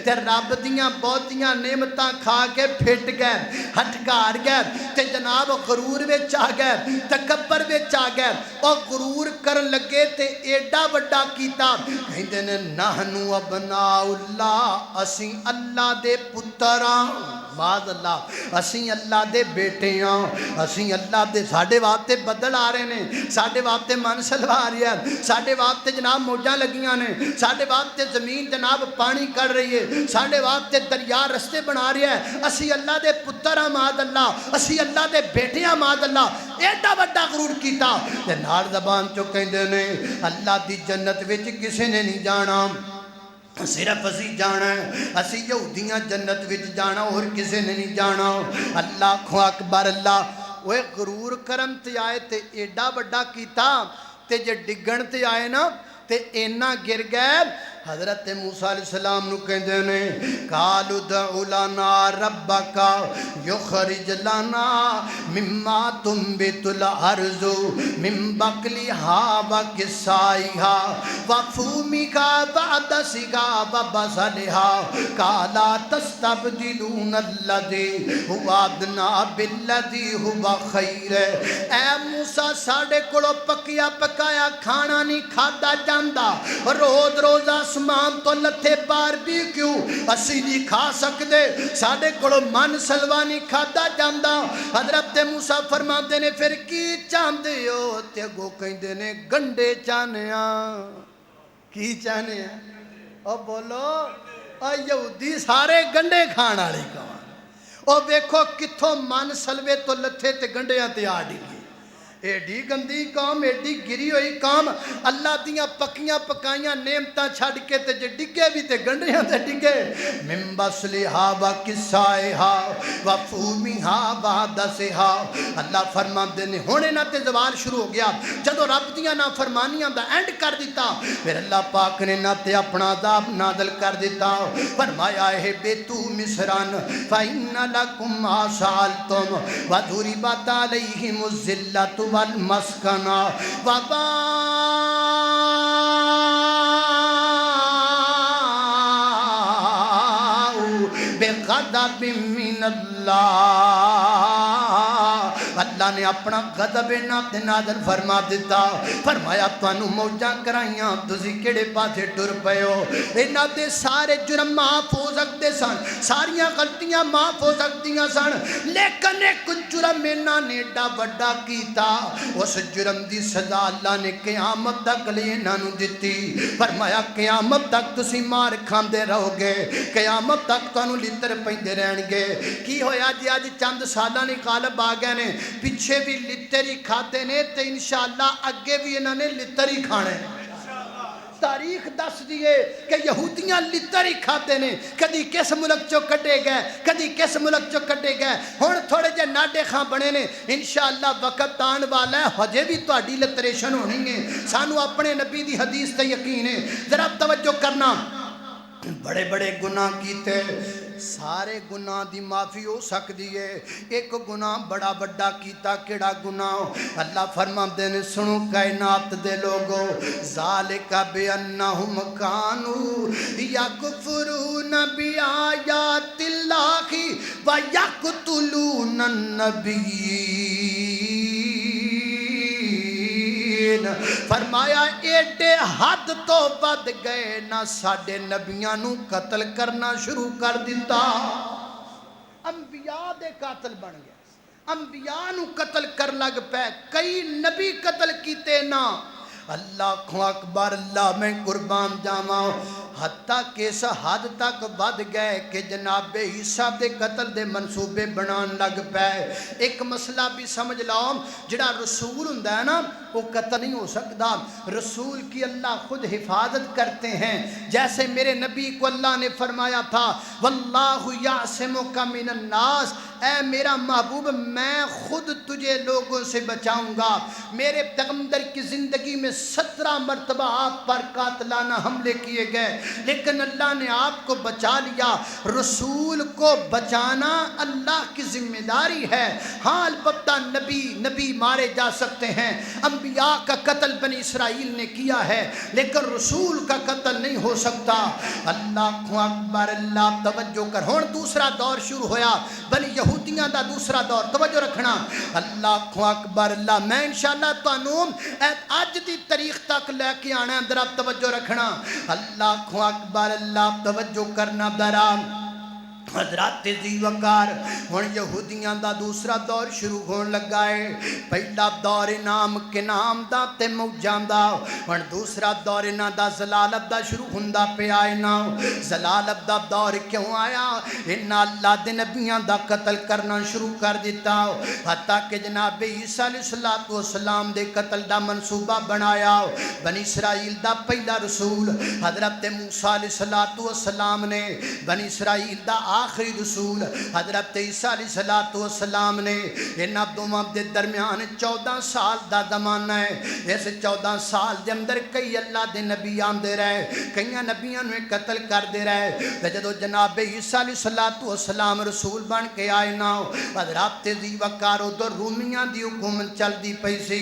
تے رب دیاں بہتیاں نعمتاں کھا کے پھٹ گئے ہٹکار گئے تے جناب غرور وچ آ گئے تکبر وچ آ گئے اور غرور کرن لگے تے ایڈا بڑا کیتا کہندے نے نحنو ابناء اللہ اسی اللہ دے پتراں معاذ اللہ اسی اللہ دے بیٹے ہاں اسی اللہ دے ساڈے واسطے بدل آ رہے نے ساڈے واسطے من سلوا رہی ہے ساڈے واسطے جناب موجاں لگیاں نے ساڈے واسطے زمین جناب پانی کر رہی ہے ساڈے واسطے دریا رستے بنا رہی ہے اسی اللہ دے پتر ہاں معاذ اللہ اسی اللہ دے بیٹے ہاں معاذ اللہ ایڈا بڑا غرور کیتا تے نال زبان چوں کہندے نے اللہ دی جنت وچ کسے نے نہیں جانا صرف اسی جانا ہے اسی یہودیاں جنت وچ جانا اور کسے نے نہیں جانا اللہ اکبر اللہ وہ غرور کرم تے آئے تے ایڈا بڑا کیتا تے جے ڈگن تے آئے نا تے اینا گر گئے حضرت موسیٰ علیہ السلام نو کہندے نے قالوا ادع لنا ربک یخرج لنا مما تنبت الارض من بقلها وقثائها وفومها وعدسها وبصلها قال تستبدلون الذي هو ادنى بالذي هو خیر اے موسیٰ ساڈے کولوں پکیا پکایا کھانا نہیں کھادا جاندا روز روز آسمان تو لتھے باربیکیو اسی نہیں کھا سکدے ساڈے کولوں من سلوا نہیں کھادا جاندا حضرت موسیٰ فرماندے نے پھر کی چاہندے ہو تے اگوں کہندے نے گنڈے چاہنے ہاں کی چاہنے ہاں او بولو او یہودی سارے گنڈے کھان والے کون او ویکھو کتھوں من سلوے تو لتھے تے گنڈیاں تے آ ڈگے ایڈی گندی قوم ایڈی گری ہوئی قوم اللہ دیاں پکیاں پکائیاں نعمتاں چھڑ کے تے جے ڈگے بھی تے گنڈیاں تے ڈگے من بصلہا وقثائہا وفومہا وعدسہا اللہ فرماندے نے ہن انہاں تے زوال شروع ہو گیا جدوں رب دیاں نافرمانیاں دا اینڈ کر دیتا پھر اللہ پاک نے انہاں تے اپنا عذاب نازل کر دیتا فرمایا اے بیتو مصرن فإن لکم ما سألتم وضربت علیہم الذلۃ والمسکنہ وباءوا بغضب من اللہ اللہ نے اپنا غضب نازل فرما دیتا فرمایا تانوں موجاں کرائیاں تسی کیڑے پاسے ٹر پئے ہو انہاں دے سارے جرم معاف ہو سکتے سن ساریاں غلطیاں معاف ہو سکتیاں سن لیکن ایک جرم انہاں نے ایڈا بڑا کیتا اس جرم دی سزا اللہ نے قیامت تک لے انہاں نوں دتی فرمایا قیامت تک تسی مار کھاندے رہو گے قیامت تک تانوں لتر پیندے رہن گے کی ہویا جی اج چند سالاں نے غالب آ گئے نے پیچھے بھی لتر ہی کھاتے نے تے انشاءاللہ اگے بھی انہوں نے لتر ہی کھانے تاریخ دس دیئے کہ یہودیاں لتر ہی کھاتے نے کدی کس ملک چو کٹے گئے کدی کس ملک چو کٹے گئے ہون تھوڑے جے ناڈے خاں بنے نے انشاءاللہ وقت آن والا ہے ہجے بھی تو اڈی لتریشن ہونی ہے سانو اپنے نبی دی حدیث تے یقین ہے ذرا توجہ کرنا بڑے بڑے گناہ کیتے سارے گناہ دی معافی ہو سکتی ہے ایک گناہ بڑا بڑا کیتا کیڑا گناہ اللہ فرماندے نے سنو کائنات دے لوگو ذالک بانہم کانوا یکفرون بآیات اللہ و یقتلون النبیین فرمایا ایڈے حد تو ود گئے نہ ساڈے نبیاں نو قتل کرنا شروع کر دیتا انبیاء دے قاتل بن گئے انبیاء نو قتل کر لگ پے کئی نبی قتل کیتے نا اللہ اکبر اللہ میں قربان جاواں حتیٰ کہ اس حد تک ود گئے کہ جناب عیسیٰ دے قتل دے منصوبے بنان لگ پے ایک مسئلہ بھی سمجھ لاؤ جڑا رسول ہوندا ہے نا وہ قتل نہیں ہو سکتا رسول کی اللہ خود حفاظت کرتے ہیں جیسے میرے نبی کو اللہ نے فرمایا تھا واللہ یعصمک من الناس اے میرا محبوب میں خود تجھے لوگوں سے بچاؤں گا میرے پیغمبر کی زندگی میں 17 مرتبہ آپ پر قاتلانہ حملے کیے گئے لیکن اللہ نے آپ کو بچا لیا رسول کو بچانا اللہ کی ذمہ داری ہے ہاں البتہ نبی مارے جا سکتے ہیں انبیاء کا قتل بنی اسرائیل نے کیا ہے لیکن رسول کا قتل نہیں ہو سکتا اللہ اکبر اللہ توجہ کر ہون دوسرا دور شروع ہویا بنی یہودیاں دا دوسرا دور توجہ رکھنا اللہ اکبر اللہ میں انشاءاللہ تانوں اج دی تاریخ تک لے کے آنا ہے ذرا توجہ رکھنا اللہ اکبر اللہ توجہ کرنا ذرا حضرات ذی وقار ہن یہودیاں دا دوسرا دور شروع ہون لگا ہے پہلا دور انعام کے نام دا تے موجاں دا ہن دوسرا دور انہاں دا زلالت دا شروع ہوندا پیا ہے نا زلالت دا دور کیوں آیا انہاں اللہ دے نبیاں دا قتل کرنا شروع کر دیتا حتیٰ کہ جناب عیسیٰ علیہ السلام دے قتل دا منصوبہ بنایا بنی اسرائیل دا پہلا رسول حضرت موسیٰ علیہ السلام نے بنی اسرائیل دا آخری رسول حضرت عیسیٰ علیہ السلام نے انہاں دوواں دے درمیان 14 سال دا زمانہ ہے اس 14 سال دے اندر کئی اللہ دے نبی آندے رہے کئی نبیاں نو قتل کر دے رہے تے جدوں جناب عیسیٰ علیہ السلام رسول بن کے آئے نا حضرات ذی وقار ادھر رومیاں دی حکومت چلدی پئی سی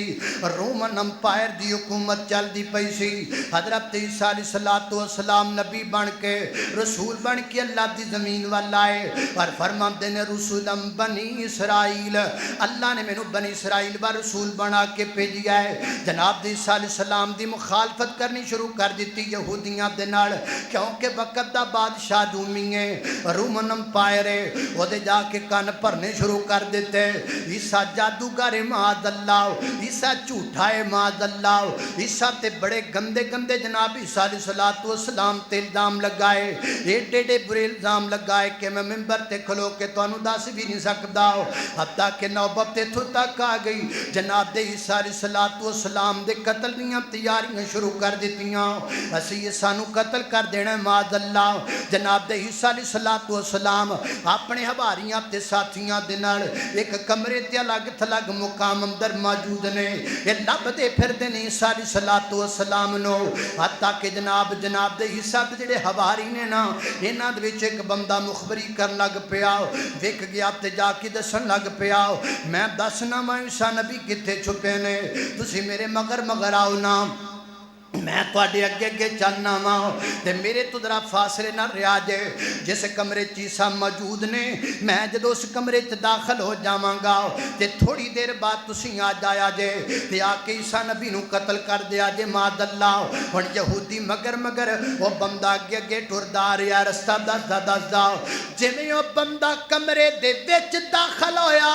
رومن امپائر دی حکومت چلدی پئی سی حضرت عیسیٰ علیہ السلام نبی بن کے رسول بن کے اللہ دی زمین والا لائے اور فرماتے نے رسولم بنی اسرائیل اللہ نے میں بنی اسرائیل با رسول بنا کے بھیجیا ہے جناب عیسیٰ علیہ السلام دی مخالفت کرنی شروع کر دیتی یہودیاں دے نال کیونکہ وقت دا بادشاہ رومی ہے رومن امپائر ہے وہ دے جا کے کان پرنے شروع کر دیتے عیسیٰ جادوگر ہے معاذ اللہ عیسیٰ جھوٹا ہے معاذ اللہ عیسیٰ تے بڑے گندے گندے جناب عیسیٰ علیہ السلام تے الزام لگائے ایڈے برے الزام لگائے کہ میں ممبر تے کھلو کے تو انو داس بھی نہیں سکتا حتیٰ کہ نوبت تے تھو تک آ گئی جناب دے عیسیٰ علیہ السلام دے قتل دیاں تیاریاں شروع کر دیتیاں اسی یہ سانو قتل کر دینا ہے معاذ اللہ جناب دے عیسیٰ علیہ السلام اپنے حواریاں تے ساتھیاں دے نال ایک کمرے تے الگ تھلگ مقام اندر موجود نے یہ لب دے پھر دے نے عیسیٰ علیہ السلام نو حتیٰ کہ جناب دے عیسیٰ دے جڑے حواری نے نا انہاں دے وچ ایک بندہ مخبری کر لگ پیا ویکھ گیا تے جا کے دسن لگ پیا میں دسنا میں عیسیٰ نبی کتے چھپے نے تسی میرے مگر آؤ نا میں تواڈے اگے اگے چلنا وا تے میرے تو ذرا فاصلے نہ رہا جے جس کمرے چ عیسیٰ موجود نے میں جدوں اس کمرے چ داخل ہو جاواں گا تے تھوڑی دیر بعد تسی آ جایا جے تے آ کے عیسیٰ نبی نو قتل کر دیا جے معاذ اللہ ہن یہودی مگر وہ بندہ اگے اگے ٹردا رہیا رستہ دسدا جویں او بندہ کمرے دے وچ داخل ہویا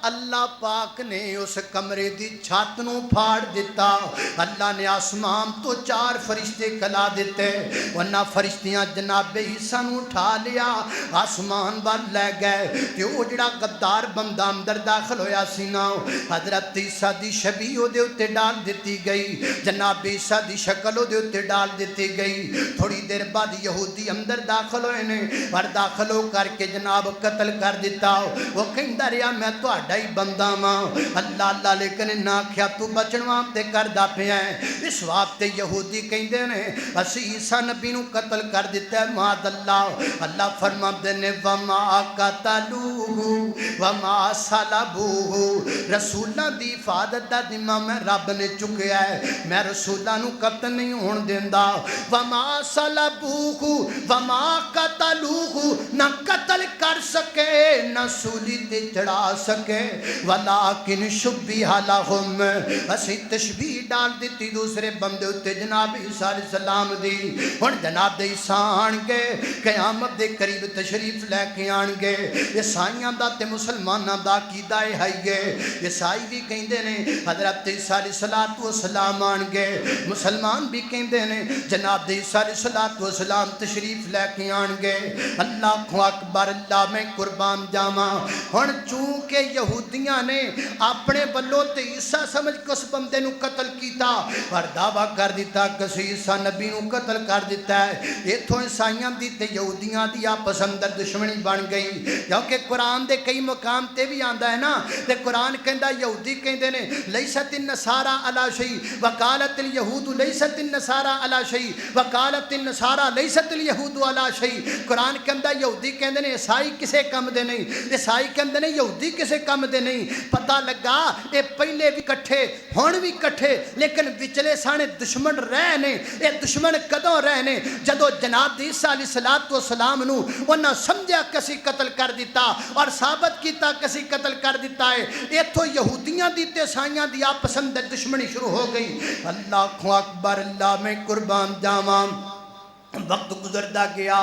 اللہ پاک نے اس کمرے دی چھت نو پھاڑ دیتا اللہ نے آسمان تو 4 فرشتے کلا دیتے ورنہ فرشتیاں جناب عیسیٰ نو اٹھا لیا آسمان وال لے گئے تے او جڑا غدار بندہ اندر داخل ہویا سی نا حضرت عیسیٰ دی شبیہ او دے اوتے ڈال دیتی گئی جناب عیسیٰ دی شکل او دے اوتے ڈال دیتی گئی تھوڑی دیر بعد یہودی اندر داخل ہوئے نے اور داخل ہو کر کے جناب قتل کر دیتا وہ کہندا رہیا میں تو ہی بندہ ماں اللہ لیکن نہ کیا تو بچن واسطے کردا پیا ہے اس واسطے یہودی کہندے نے اسی عیسیٰ نبی نو قتل کر دتا ہے معاذ اللہ فرماندے نے وما قتلوہ وما صلبوہ رسولاں دی حفاظت دا ذمہ میں رب نے چکیا ہے میں رسولاں نو قتل نہیں ہون دیندا وما صلبوہ وما قتلوہ نہ قتل کر سکے نہ سولی تے چڑھا سکے ولیکن شبیہ لہم اسی تشبیہ ڈال دیتی دوسرے بندے اتے جناب عیسیٰ علیہ السلام دی ہن جناب دے عیسیٰ آن گے قیامت دے قریب تشریف لے کے آن گے عیسائیاں دا تے مسلماناں دا عقیدہ ہے عیسائی بھی کہندے نے حضرت عیسیٰ علیہ السلام آن گے مسلمان بھی کہندے نے جناب دے عیسیٰ علیہ السلام تشریف لے کے آن گے اللہ اکبر اللہ میں قربان جاواں ہن چونکہ یہودیاں نے اپنے بلوں تے عیسیٰ سمجھ کے اس بندے نو قتل کیتا اور دعویٰ کر دیتا کہ عیسیٰ نبی نو قتل کر دیتا ہے ایتھوں عیسائیاں دی تے یہودیاں دی آپس اندر دشمنی بن گئی کیونکہ قرآن دے کئی مقام تے بھی آندا ہے نا تے قرآن کہندا یہودی کہندے نے لیست النصارى علی شیء وقالت الیہود لیست النصارى علی شیء وقالت النصارى لیست الیہود علی شیء قرآن کہندا یہودی کہندے نے عیسائی کسے کم دے نہیں عیسائی کہندے نے یہودی کسے کم دے نہیں پتہ لگا اے پہلے بھی کٹھے ہن بھی کٹھے لیکن وچلے سانے دشمن رہے نے اے دشمن کدوں رہے نے جدو جناب عیسیٰ علیہ السلام نو انہاں سمجھا کسی قتل کر دیتا اور ثابت کیتا کسی قتل کر دیتا ہے ایتھوں یہودیاں دی تے عیسائیاں دی آپس اندر دشمنی شروع ہو گئی اللہ اکبر اللہ میں قربان جاواں وقت گزردا گیا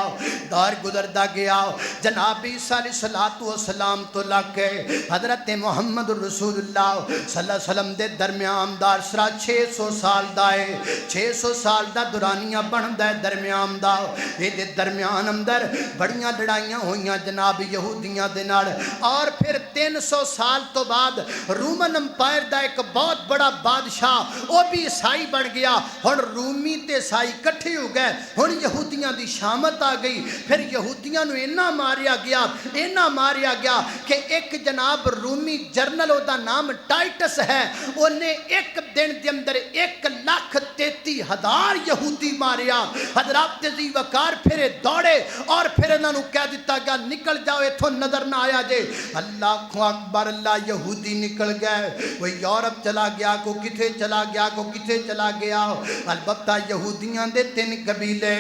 دور گزردا گیا جناب عیسیٰ علیہ السلام تو لگ گئے حضرت محمد رسول اللہ صلی اللہ علیہ وسلم دے درمیان دار سرا 600 سال دا ہے 600 سال دا دورانیہ بندا ہے درمیان دا یہ درمیان اندر بڑیاں لڑائیاں ہوئیاں جناب یہودیاں دے نال اور پھر 300 سال تو بعد رومن امپائر دا ایک بہت بڑا بادشاہ وہ بھی عیسائی بن گیا ہن رومی تے عیسائی کٹھے ہو گئے ہن یہودیاں دی شامت آ گئی پھر یہودیاں نو اینا ماریا گیا کہ ایک جناب رومی جرنل دا نام ٹائٹس ہے انہیں ایک دن دے اندر 1,33,000 یہودی ماریا حضرات ذی وقار پھر دوڑے اور پھر انہوں نے کہہ دیتا گیا نکل جاؤ ایتھوں نظر نہ آیا جے اللہ اکبر اللہ یہودی نکل گئے وہ یورپ چلا گیا کو کتھے چلا گیا کو کتھے چلا گیا البتہ یہودیاں دے 3 قبیلے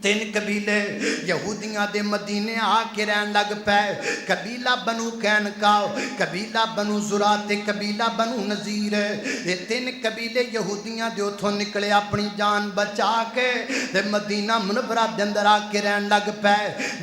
3 قبیلے یہودیاں دے مدینے آ کے رہن لگ پے قبیلہ بنو قینقاع قبیلہ بنو زرات قبیلہ بنو نذیر یہ 3 قبیلے یہودیاں دے اتھوں نکلے اپنی جان بچا کے تے مدینہ منورہ دے اندر آ کے رہن لگ پے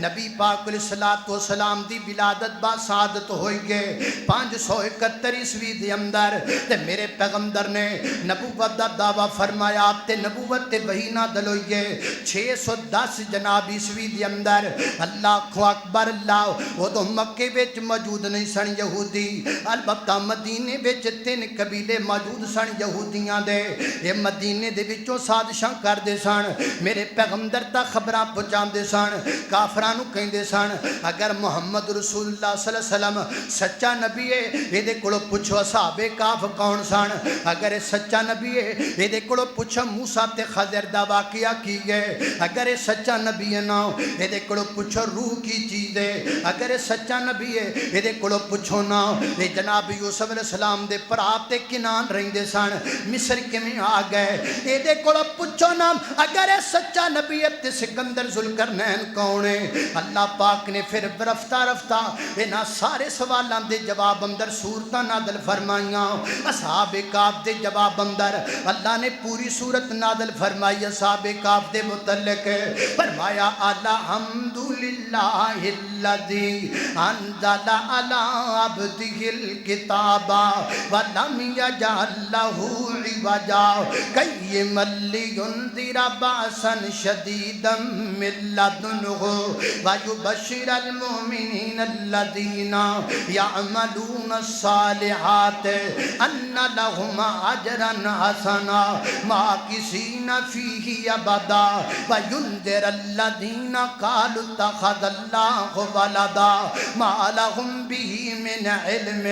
نبی پاک علیہ السلام دی ولادت با سعادت ہوئی گئے 571 عیسوی دے اندر تے میرے پیغمبر نے نبوت دا دعویٰ فرمایا تے نبوت تے وحی نازل ہوئی ہے 610 جناب عیسوی دے اندر اللہ اکبر اللہ وہ تو مکے وچ موجود نہیں سن یہودی البتہ مدینے وچ 3 قبیلے موجود سن یہودیاں دے یہ مدینے دے وچوں سازشاں کردے سن میرے پیغمبر تا خبراں پہنچاندے سن کافراں نوں کہندے سن اگر محمد رسول اللہ صلی اللہ علیہ وسلم سچا نبی ہے ایدے کولوں پوچھو اصحاب کہف کون سن اگر سچا نبی ہے ایدے کولوں پوچھو موسیٰ تے خضر دا واقعہ کی گئے اگر یہ سچا نبی ہے نا یہ کڑو پوچھو روح کی چیز ہے اگر یہ سچا نبی ہے یہ کڑو پوچھو نا یہ جناب یوسف علیہ السلام دے پراتے کنان رہندے سن مصر کیویں آ گئے یہ کڑو پوچھو نا اگر یہ سچا نبی ہے تے سکندر ذوالقرنین کون ہے اللہ پاک نے پھر رفتہ رفتہ انہاں سارے سوالاں دے جواب اندر سورتاں نازل فرمائیاں اصحاب کہف دے جواب اندر اللہ نے پوری سورت نازل فرمائی اصحاب کہف دے متعلق فرمایا الحمدللہ الذی انزل علی عبدہ الکتاب ولم یجعل لہ عوجا قیما لینذر بأسا شدیدا من لدنہ ویبشر المؤمنین الذین یعملون الصالحات ان لہم اجرا حسنا ماکثین فیہ ابدا وَيُنذِرَ الَّذِينَ قَالُوا اتَّخَذَ اللَّهُ وَلَدًا مَا لَهُم بِهِ مِنْ عِلْمٍ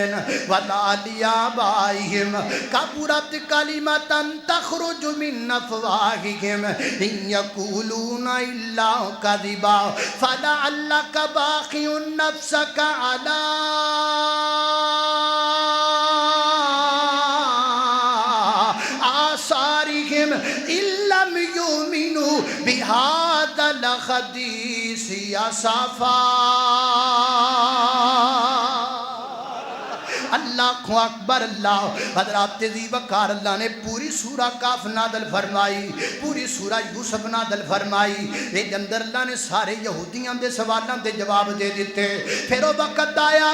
وَلَا لِآبَائِهِمْ كَبُرَتْ كَلِمَةً تَخْرُجُ مِنْ أَفْوَاهِهِمْ إِنْ يَقُولُونَ إِلَّا كَذِبًا فَلَعَلَّكَ بَاخِعٌ نَفْسَكَ عَلَىٰ آثَارِهِمْ إِن لَّمْ يُؤْمِنُوا بِهَذَا الْحَدِيثِ أَسَفًا اللہ اکبر اللہ حضرات ذی وقار اللہ نے پوری سورہ کاف نازل فرمائی پوری سورہ یوسف نازل فرمائی یہ اندر اللہ نے سارے یہودیاں دے سوالاں دے جواب دے دیتے پھر وہ وقت آیا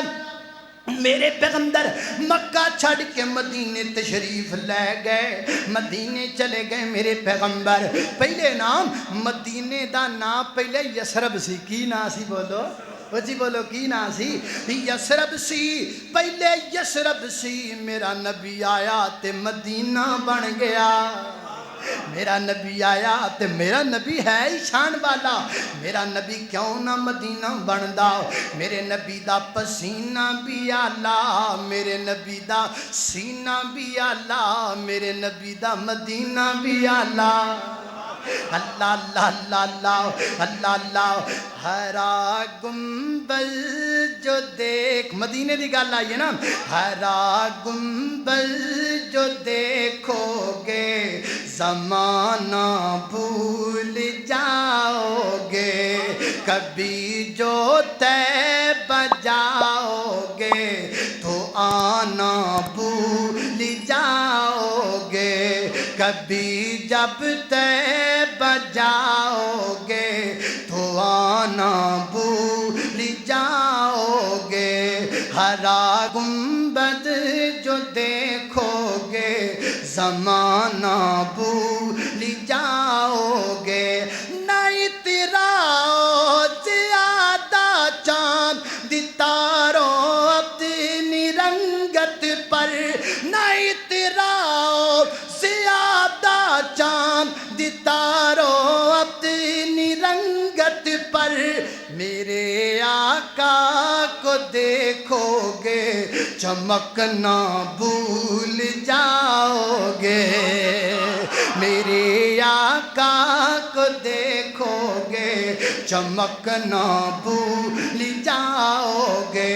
میرے پیغمبر مکہ چھڑ کے مدینے تشریف لے گئے مدینے چلے گئے میرے پیغمبر پہلے نام مدینے دا نام پہلے یسرب سی کی نام سی بولو جی بولو کی نام سی یسرب سی پہلے یسرب سی میرا نبی آیا تے مدینہ بن گیا میرا نبی آیا تے میرا نبی ہے ہی شان والا میرا نبی کیوں نہ مدینہ بندا میرے نبی دا پسینہ بھی آلہ میرے نبی دا سینہ بھی آلہ میرے نبی دا مدینہ بھی آلہ اللہ اللہ اللہ اللہ اللہ اللہ ہرا گنبد جو دیکھ مدینے دی گل آئی ہے نا ہرا گنبد جو دیکھو گے زمانہ بھول جاؤ گے کبھی جو طیبہ جاؤ گے تو آنا بھول جاؤ گے کبھی جب طیبہ جاؤ گے تو آنا بھول جاؤ گے ہرا گنبد جو دیکھو گے زمانہ بھول جاؤ گے نہیں تیرا زیادہ چاند ستاروں اپنی رنگت پر نہیں تیرا زیادہ چاند ستاروں اپنی رنگت پر میرے آقا کو دیکھو گے چمکنا بھول جاؤ گے میرے آقا کو دیکھو گے چمکنا بھول جاؤ گے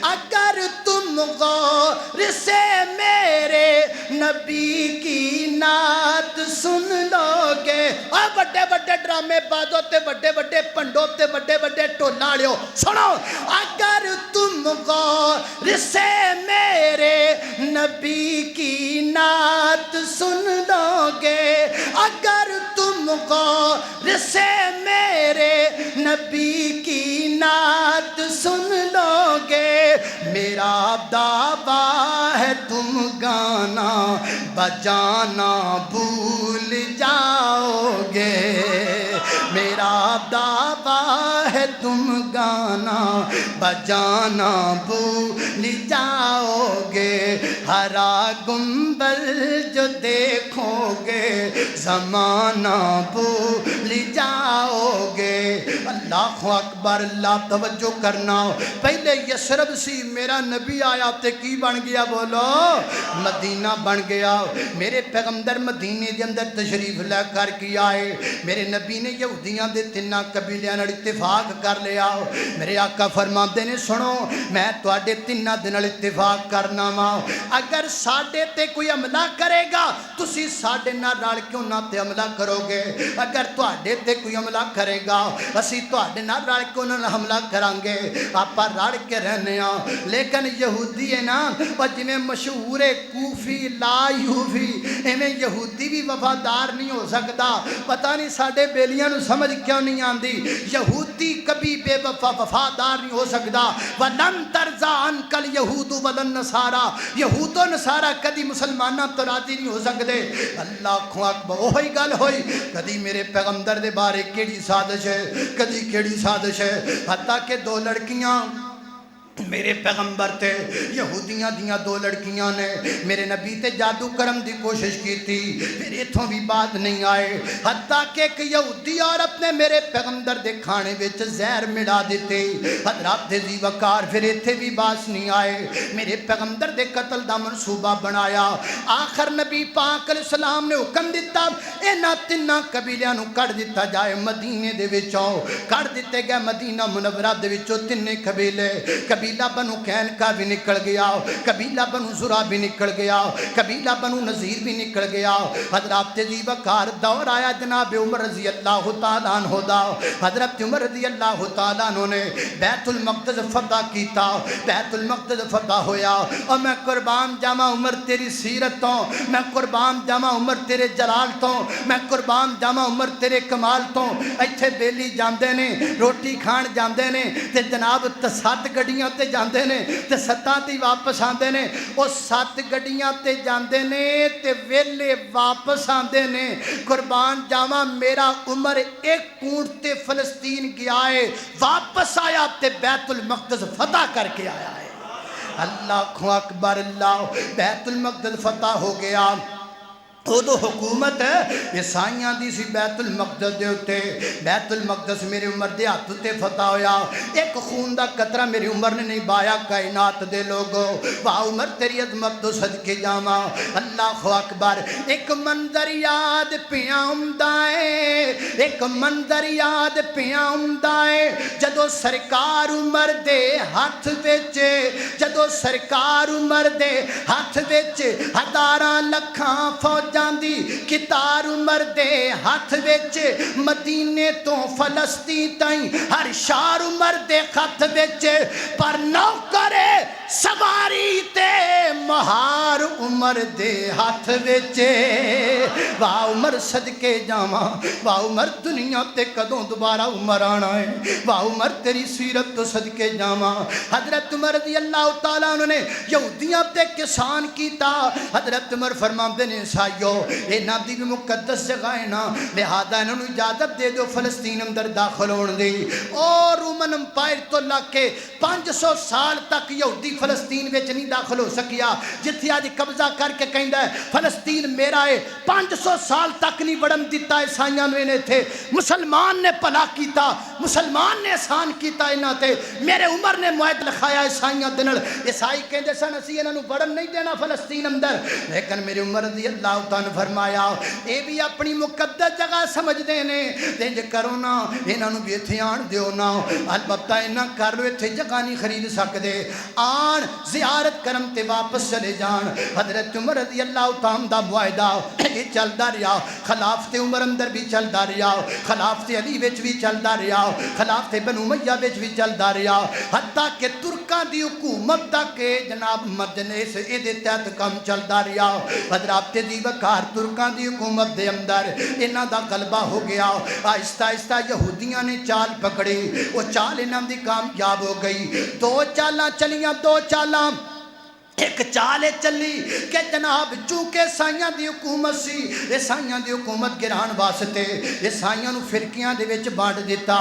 اگر تم غور سے میرے نبی کی نعت سن لو گے اور بڑے بڑے ڈرامے بازو تے بڑے بڑے پنڈوں تے بڑے بڑے ٹولاڑیوں سنو اگر تم غور سے میرے نبی کی نعت سن لو گے اگر تم غور سے میرے نبی کی نعت سن لو گے میرا دعویٰ ہے تم گانا بجانا بھول جاؤ گے میرا دعویٰ ہے تم گانا بجانا بھول جاؤ گے ہرا گنبد جو دیکھو گے زمانہ بھول جاؤ گے اللہ اکبر اللہ توجہ کرنا پہلے یسرب سی میرا نبی آیا تے کی بن گیا بولو مدینہ بن گیا میرے پیغمبر مدینے دے اندر تشریف لے کر کے آئے میرے نبی نے یہودیاں دے تینہ قبیلیاں نال اتفاق کر لیا میرے آقا فرماندے نے سنو میں تواڈے تینہ دے نال اتفاق کرنا وا اگر ساڈے تے کوئی حملہ کرے گا تسی ساڈے نال رل کیوں نہ تے حملہ کرو گے اگر تواڈے تے کوئی حملہ کرے گا اسی تواڈے نال رل کے انہاں نال حملہ کران گے آپا رل کے رہنے ہاں لیکن یہودی ہے نا او جویں مشہور ہے کوفی لا یوفی ایویں یہودی بھی وفادار نہیں ہو سکدا پتہ نہیں ساڈے بیلیاں نو سمجھ کیوں نہیں آندی یہودی کبھی بے وفادار نہیں ہو سکدا ولن ترضى عنك اليهود ولا النصارى یہود و نصارا کدی مسلماناں تو راضی نہیں ہو سکدے اللہ اکبر وہی گل ہوئی کدی میرے پیغمبر دے بارے کیڑی سازش ہے کدی کیڑی سازش ہے حتیٰ کہ دو لڑکیاں میرے پیغمبر تے یہودیاں دیاں دو لڑکیاں نے میرے نبی تے جادو کرم دی کوشش کی تھی پھر اتھوں بھی بات نہیں آئے حتیٰ کہ ایک یہودی عورت نے میرے پیغمبر دے کھانے وچ زہر ملا دیتے حضرات دے ذی وقار پھر اتھے بھی باس نہیں آئے میرے پیغمبر دے قتل دا منصوبہ بنایا آخر نبی پاک علیہ السلام نے حکم دیتا اینا تینہ قبیلیاں نو کڑ دیتا جائے مدینے دے وچوں کڑ دیتے گئے مدینہ منورہ دے وچوں تینے قبیلے قبیلہ بنو قینقاع بھی نکل گیا، قبیلہ بنو زرع بھی نکل گیا، قبیلہ بنو نذیر بھی نکل گیا۔ حضرات جی وقار دور آیا جناب عمر رضی اللہ تعالیٰ عنہ دا، حضرت عمر رضی اللہ تعالیٰ عنہ نے بیت المقدس فتح کیتا، بیت المقدس فتح ہویا۔ اور میں قربان جاواں عمر تیری سیرت تو، میں قربان جاواں عمر تیرے جلال تو، میں قربان جاواں عمر تیرے کمال تو۔ ایتھے بیلی جاندے نے روٹی کھان جاندے نے تے جناب 7 گڈیاں تے جاندے نے تے 7 تے واپس آندے نے، او 7 گڈیاں تے جاندے نے تے ویلے واپس آندے نے۔ قربان جاواں میرا عمر ایک اونٹ تے فلسطین گیا ہے، واپس آیا تے بیت المقدس فتح کر کے آیا ہے۔ اللہ اکبر اللہ، بیت المقدس فتح ہو گیا۔ وہ تو حکومت ہے عیسائیاں دی سی بیت المقدس دے اتے، بیت المقدس میرے عمر دے ہاتھ تے فتح ہویا۔ ایک خون دا قطرہ میری عمر نے نہیں بایا کائنات دے لوگوں، واہ عمر تیری عظمت تو صدقے جاواں۔ اللہ اکبر، ایک منظر یاد پیا آوندا ہے، ایک منظر یاد پیا آوندا ہے، جدوں سرکار عمر دے ہاتھ وچ، جدوں سرکار عمر دے ہاتھ وچ ہزاراں لکھاں فوج جاندی کتار عمر دے ہاتھ وچ، مدینے تو فلسطین تائیں ہر شار عمر دے خط وچ، پر نوکر سواری تے مہار عمر دے ہاتھ وچ۔ واہ عمر صدقے جاواں، واہ عمر دنیا تے کدوں دوبارہ عمر آنا ہے، واہ عمر تیری سیرت تو صدقے جاواں۔ حضرت عمر رضی اللہ تعالیٰ عنہ نے یہودیاں تے کسان کیتا۔ حضرت عمر فرماندے نے عیسائیو انہاں دی بھی مقدس جگہ ہے نا، لہذا انہاں نوں اجازت دے دو فلسطین اندر داخل ہون دی۔ اور رومن امپائر تو لگ کے 500 سال تک یہودی فلسطین وچ نہیں داخل ہو سکیا، جتھے اج قبضہ کر کے کہندا ہے فلسطین میرا ہے، 500 سال تک نہیں بڑھن دیتا عیسائیاں نوں انہیں تھے۔ مسلمان نے بھلا کیتا، مسلمان نے احسان کیتا انہاں تے، میرے عمر نے معاہدہ لکھایا عیسائیاں دے نال۔ عیسائی کہندے سن اسی انہاں نوں بڑھن نہیں دینا فلسطین اندر، لیکن میرے عمر رضی اللہ تعالیٰ نے فرمایا اے بھی اپنی مقدس جگہ سمجھ دے نے، انج کرو نا انہاں نوں بھی ایتھے آن دیو نا، البتہ انہاں کر لو ایتھے جگہ نہیں خرید سکدے، آن زیارت کرم تے واپس چلے جان۔ حضرت عمر رضی اللہ تعالیٰ دا معاہدہ یہ چلدا رہیا، خلافت عمر اندر بھی چلدا رہیا، خلافت علی وچ بھی چلدا رہیا، خلافت بنو امیہ وچ بھی چلدا رہیا، حتیٰ کہ ترکاں دی حکومت تک جناب مدنے سے اے دے تحت کم چلدا رہیا۔ حضرات دی وقار ترکاں دی حکومت دے اندر انہاں دا غلبہ ہو گیا۔ آہستہ آہستہ یہودیاں نے چال پکڑی، وہ چال انہاں دی کامیاب ہو گئی۔ 2 چالاں چلیاں، 2 چالاں، ایک چال چلی کہ جناب چونکہ عیسائیاں دی حکومت سی، عیسائیاں دی حکومت گران واسطے عیسائیاں نو فرقیاں دے وچ بانٹ دیتا،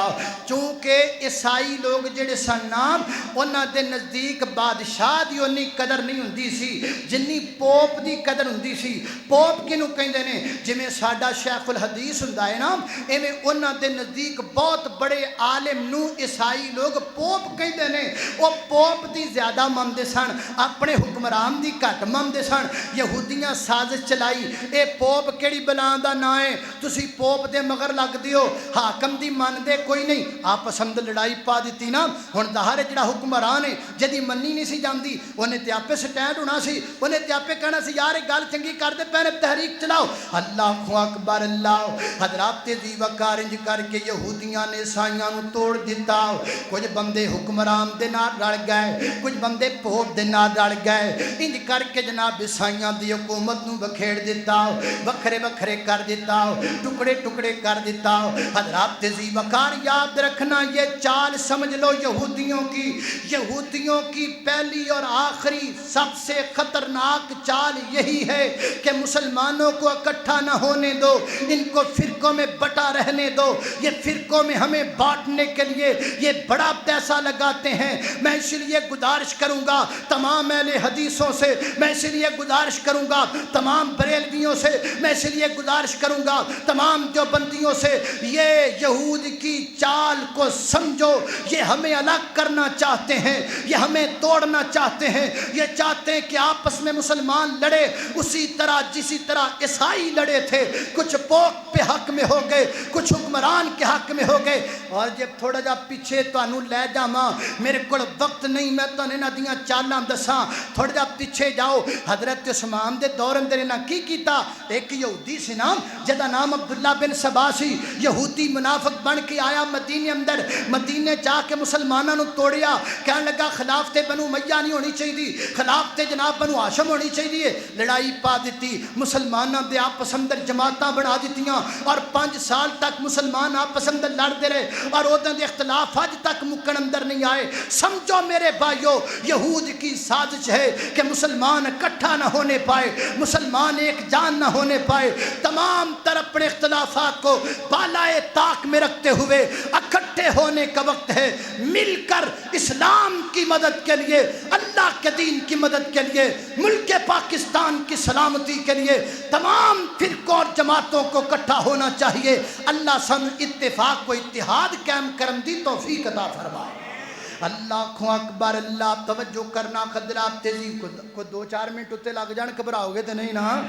چونکہ عیسائی لوگ جڑے سن نام انہاں دے نزدیک بادشاہ دی اونی قدر نہیں ہوندی سی جنی پوپ دی قدر ہوندی سی۔ پوپ کینوں کہندے نے؟ جویں ساڈا شیخ الحدیث ہوندا ہے نا، ایویں انہاں دے نزدیک بہت بڑے عالم نو عیسائی لوگ پوپ کہندے نے۔ او پوپ دی زیادہ مندے سن، اپنے حکمران دی گھٹ مندے سن۔ یہودیاں سازش چلائی، اے پوپ کیڑی بلاں دا نا ہے، تسی پوپ دے مگر لگ دیو، حاکم دی من دے کوئی نہیں، آپس اندر لڑائی پا دیتی نا۔ ہن ظاہر ہے جڑا حکمران ہے جدی منی نہیں سی جاندی اونے تے آپے سٹینڈ ہونا سی، اونے تے آپے کہنا سی یار ایک گل چنگی کر دے پہلے تحریک چلاؤ۔ اللہ اکبر اللہ، حضرات دی وقار انج کر کے یہودیاں نے عیسائیاں نو توڑ دیتا۔ کچھ بندے حکمران دے نال رل گئے، کچھ بندے پوپ دے نال رل گئے، انج کر کے جناب عیسائیاں دی حکومت نو بکھیڑ دیتا، وکھرے وکھرے کر دیتا، ٹکڑے ٹکڑے کر دیتا۔ حضرات دی وقار یاد رکھنا، یہ چال سمجھ لو یہودیوں کی پہلی اور آخری سب سے خطرناک چال یہی ہے کہ مسلمانوں کو اکٹھا نہ ہونے دو، ان کو فرقوں میں بٹا رہنے دو، یہ فرقوں میں ہمیں بانٹنے کے لیے یہ بڑا پیسہ لگاتے ہیں۔ میں اس لیے گزارش کروں گا تمام اہل حدیثوں سے میں اس لیے گزارش کروں گا، تمام بریلویوں سے میں اس لیے گزارش کروں گا، تمام دیوبندیوں سے، یہ یہود کی چال کو سمجھو، یہ ہمیں الگ کرنا چاہتے ہیں، یہ ہمیں توڑنا چاہتے ہیں، یہ چاہتے ہیں کہ آپس میں مسلمان لڑے اسی طرح جسی طرح عیسائی لڑے تھے، کچھ پوپ پہ حق میں ہو گئے، کچھ حکمران کے حق میں ہو گئے۔ اور جب تھوڑا جا پیچھے تانوں لے جاواں، میرے کول وقت نہیں، میں تانوں انہاں دیاں چالاں دساں، تھوڑا جا پیچھے جاؤ۔ حضرت عثمان دے دور اندر انہاں کی کیتا، ایک یہودی سی نام جدا نام عبداللہ بن سبا سی، یہودی منافق بن کے آیا مدینے اندر، مدینے جا کے مسلمانوں نو توڑیا، کہنے لگا خلافت بنو امیہ نہیں ہونی چاہیے، خلافت جناب بنو ہاشم ہونی چاہیے، لڑائی پا دیتی، مسلمانوں دے آپس اندر جماعتاں بنا دیتیاں، اور 5 سال تک مسلمان آپس اندر لڑتے رہے، اور اودوں دے اختلاف اج تک مکن اندر نہیں آئے۔ سمجھو میرے بھائیو، یہود کی سازش ہے کہ مسلمان اکٹھا نہ ہونے پائے، مسلمان ایک جان نہ ہونے پائے، تمام تر اپنے اختلافات کو بالائے طاق میں رکھتے ہوئے اکٹھے ہونے کا وقت ہے، مل کر اسلام کی مدد کے لیے، اللہ کے دین کی مدد کے لیے، ملک پاکستان کی سلامتی کے لیے تمام فرقوں اور جماعتوں کو اکٹھا ہونا چاہیے۔ اللہ سن اتفاق و اتحاد قائم کرن دی توفیق عطا فرمائے۔ اللہ اکبر، اللہ توجہ کرنا، خدرات تیزی کو 2-4 منٹ اتے لگ جان، گھبراؤ گے تو نہیں نا؟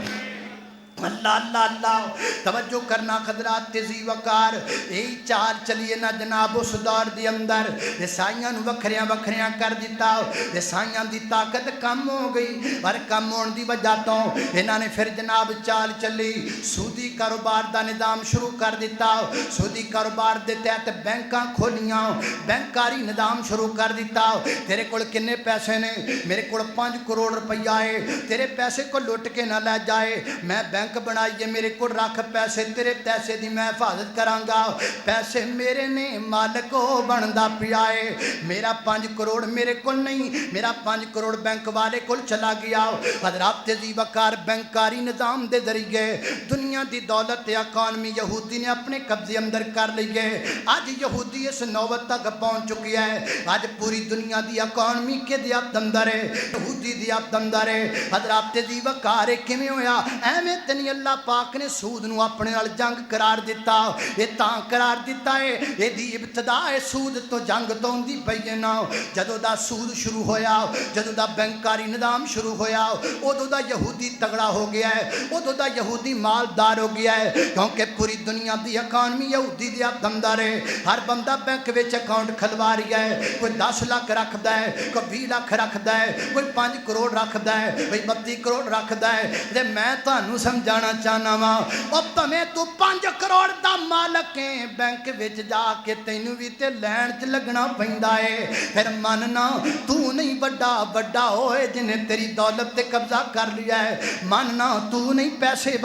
اللہ اللہ اللہ، توجہ کرنا خدرات تیزی وقار، یہی چال چلیے نا جناب اس دور دی اندر عیسائیاں نو وکھریاں وکھریاں کر دیتا، عیسائیاں دی طاقت کم ہو گئی، پر کم ہون دی وجہ تو انہاں نے پھر جناب چال چلی، سودی کاروبار دا نظام شروع کر دیتا، سودی کاروبار دے تحت بینکاں کھولیاں، بینکاری نظام شروع کر دیتا۔ تیرے کول کنے پیسے نے؟ میرے کول 5 کروڑ روپیہ ہے، تیرے پیسے کو لٹ کے نہ لے جائے، میں بینک بنائیے، میرے کو رکھ پیسے، تیرے پیسے دی میں حفاظت کرانگا، پیسے میرے نے مالک ہو بندا پیا ہے، میرا 5 کروڑ میرے کو نہیں، میرا 5 کروڑ بینک والے کو چلا گیا۔ حضرات تیزی وقار، بینکاری نظام دے ذریعے دنیا دی دولت اکانومی یہودی نے اپنے قبضے اندر کر لیے۔ آج یہودی اس نوبت تک پہنچ چکی ہے، آج پوری دنیا دی اکانومی کے دیات اندر ہے، یہودی دیات اندر ہے۔ حضرات تیزی وقار کیویں ہویا؟ ایویں تے اللہ پاک نے سود نو اپنے نال جنگ قرار دیتا، یہ تاں قرار دیتا ہے، یہ دی ابتدا ہے سود تو جنگ تو ہوندی پئی ہے نا۔ جدوں دا سود شروع ہویا، جدوں دا بینکاری نظام شروع ہویا، اودوں دا یہودی تگڑا ہو گیا ہے، اودوں دا یہودی مالدار ہو گیا ہے، کیونکہ پوری دنیا دی اکانومی یہودی دی اندر ہے۔ ہر بندہ بینک وچ اکاؤنٹ کھلوا رہا ہے، کوئی 10 لاکھ رکھدا ہے، کوئی 20 لاکھ رکھدا ہے، کوئی 5 کروڑ رکھدا ہے، کوئی 32 کروڑ رکھدا ہے۔ تے میں تانوں سمجھانا چاہنا وا، اب تمہیں تو 5 کروڑ دا مالک ہے، بینک وچ جا کے تینوں بھی تے لین چ لگنا پیندا ہے، پھر مننا تو نہیں بڑا بڑا ہوئے جنہیں تیری دولت تے قبضہ کر لیا ہے، مننا تو نہیں پیسے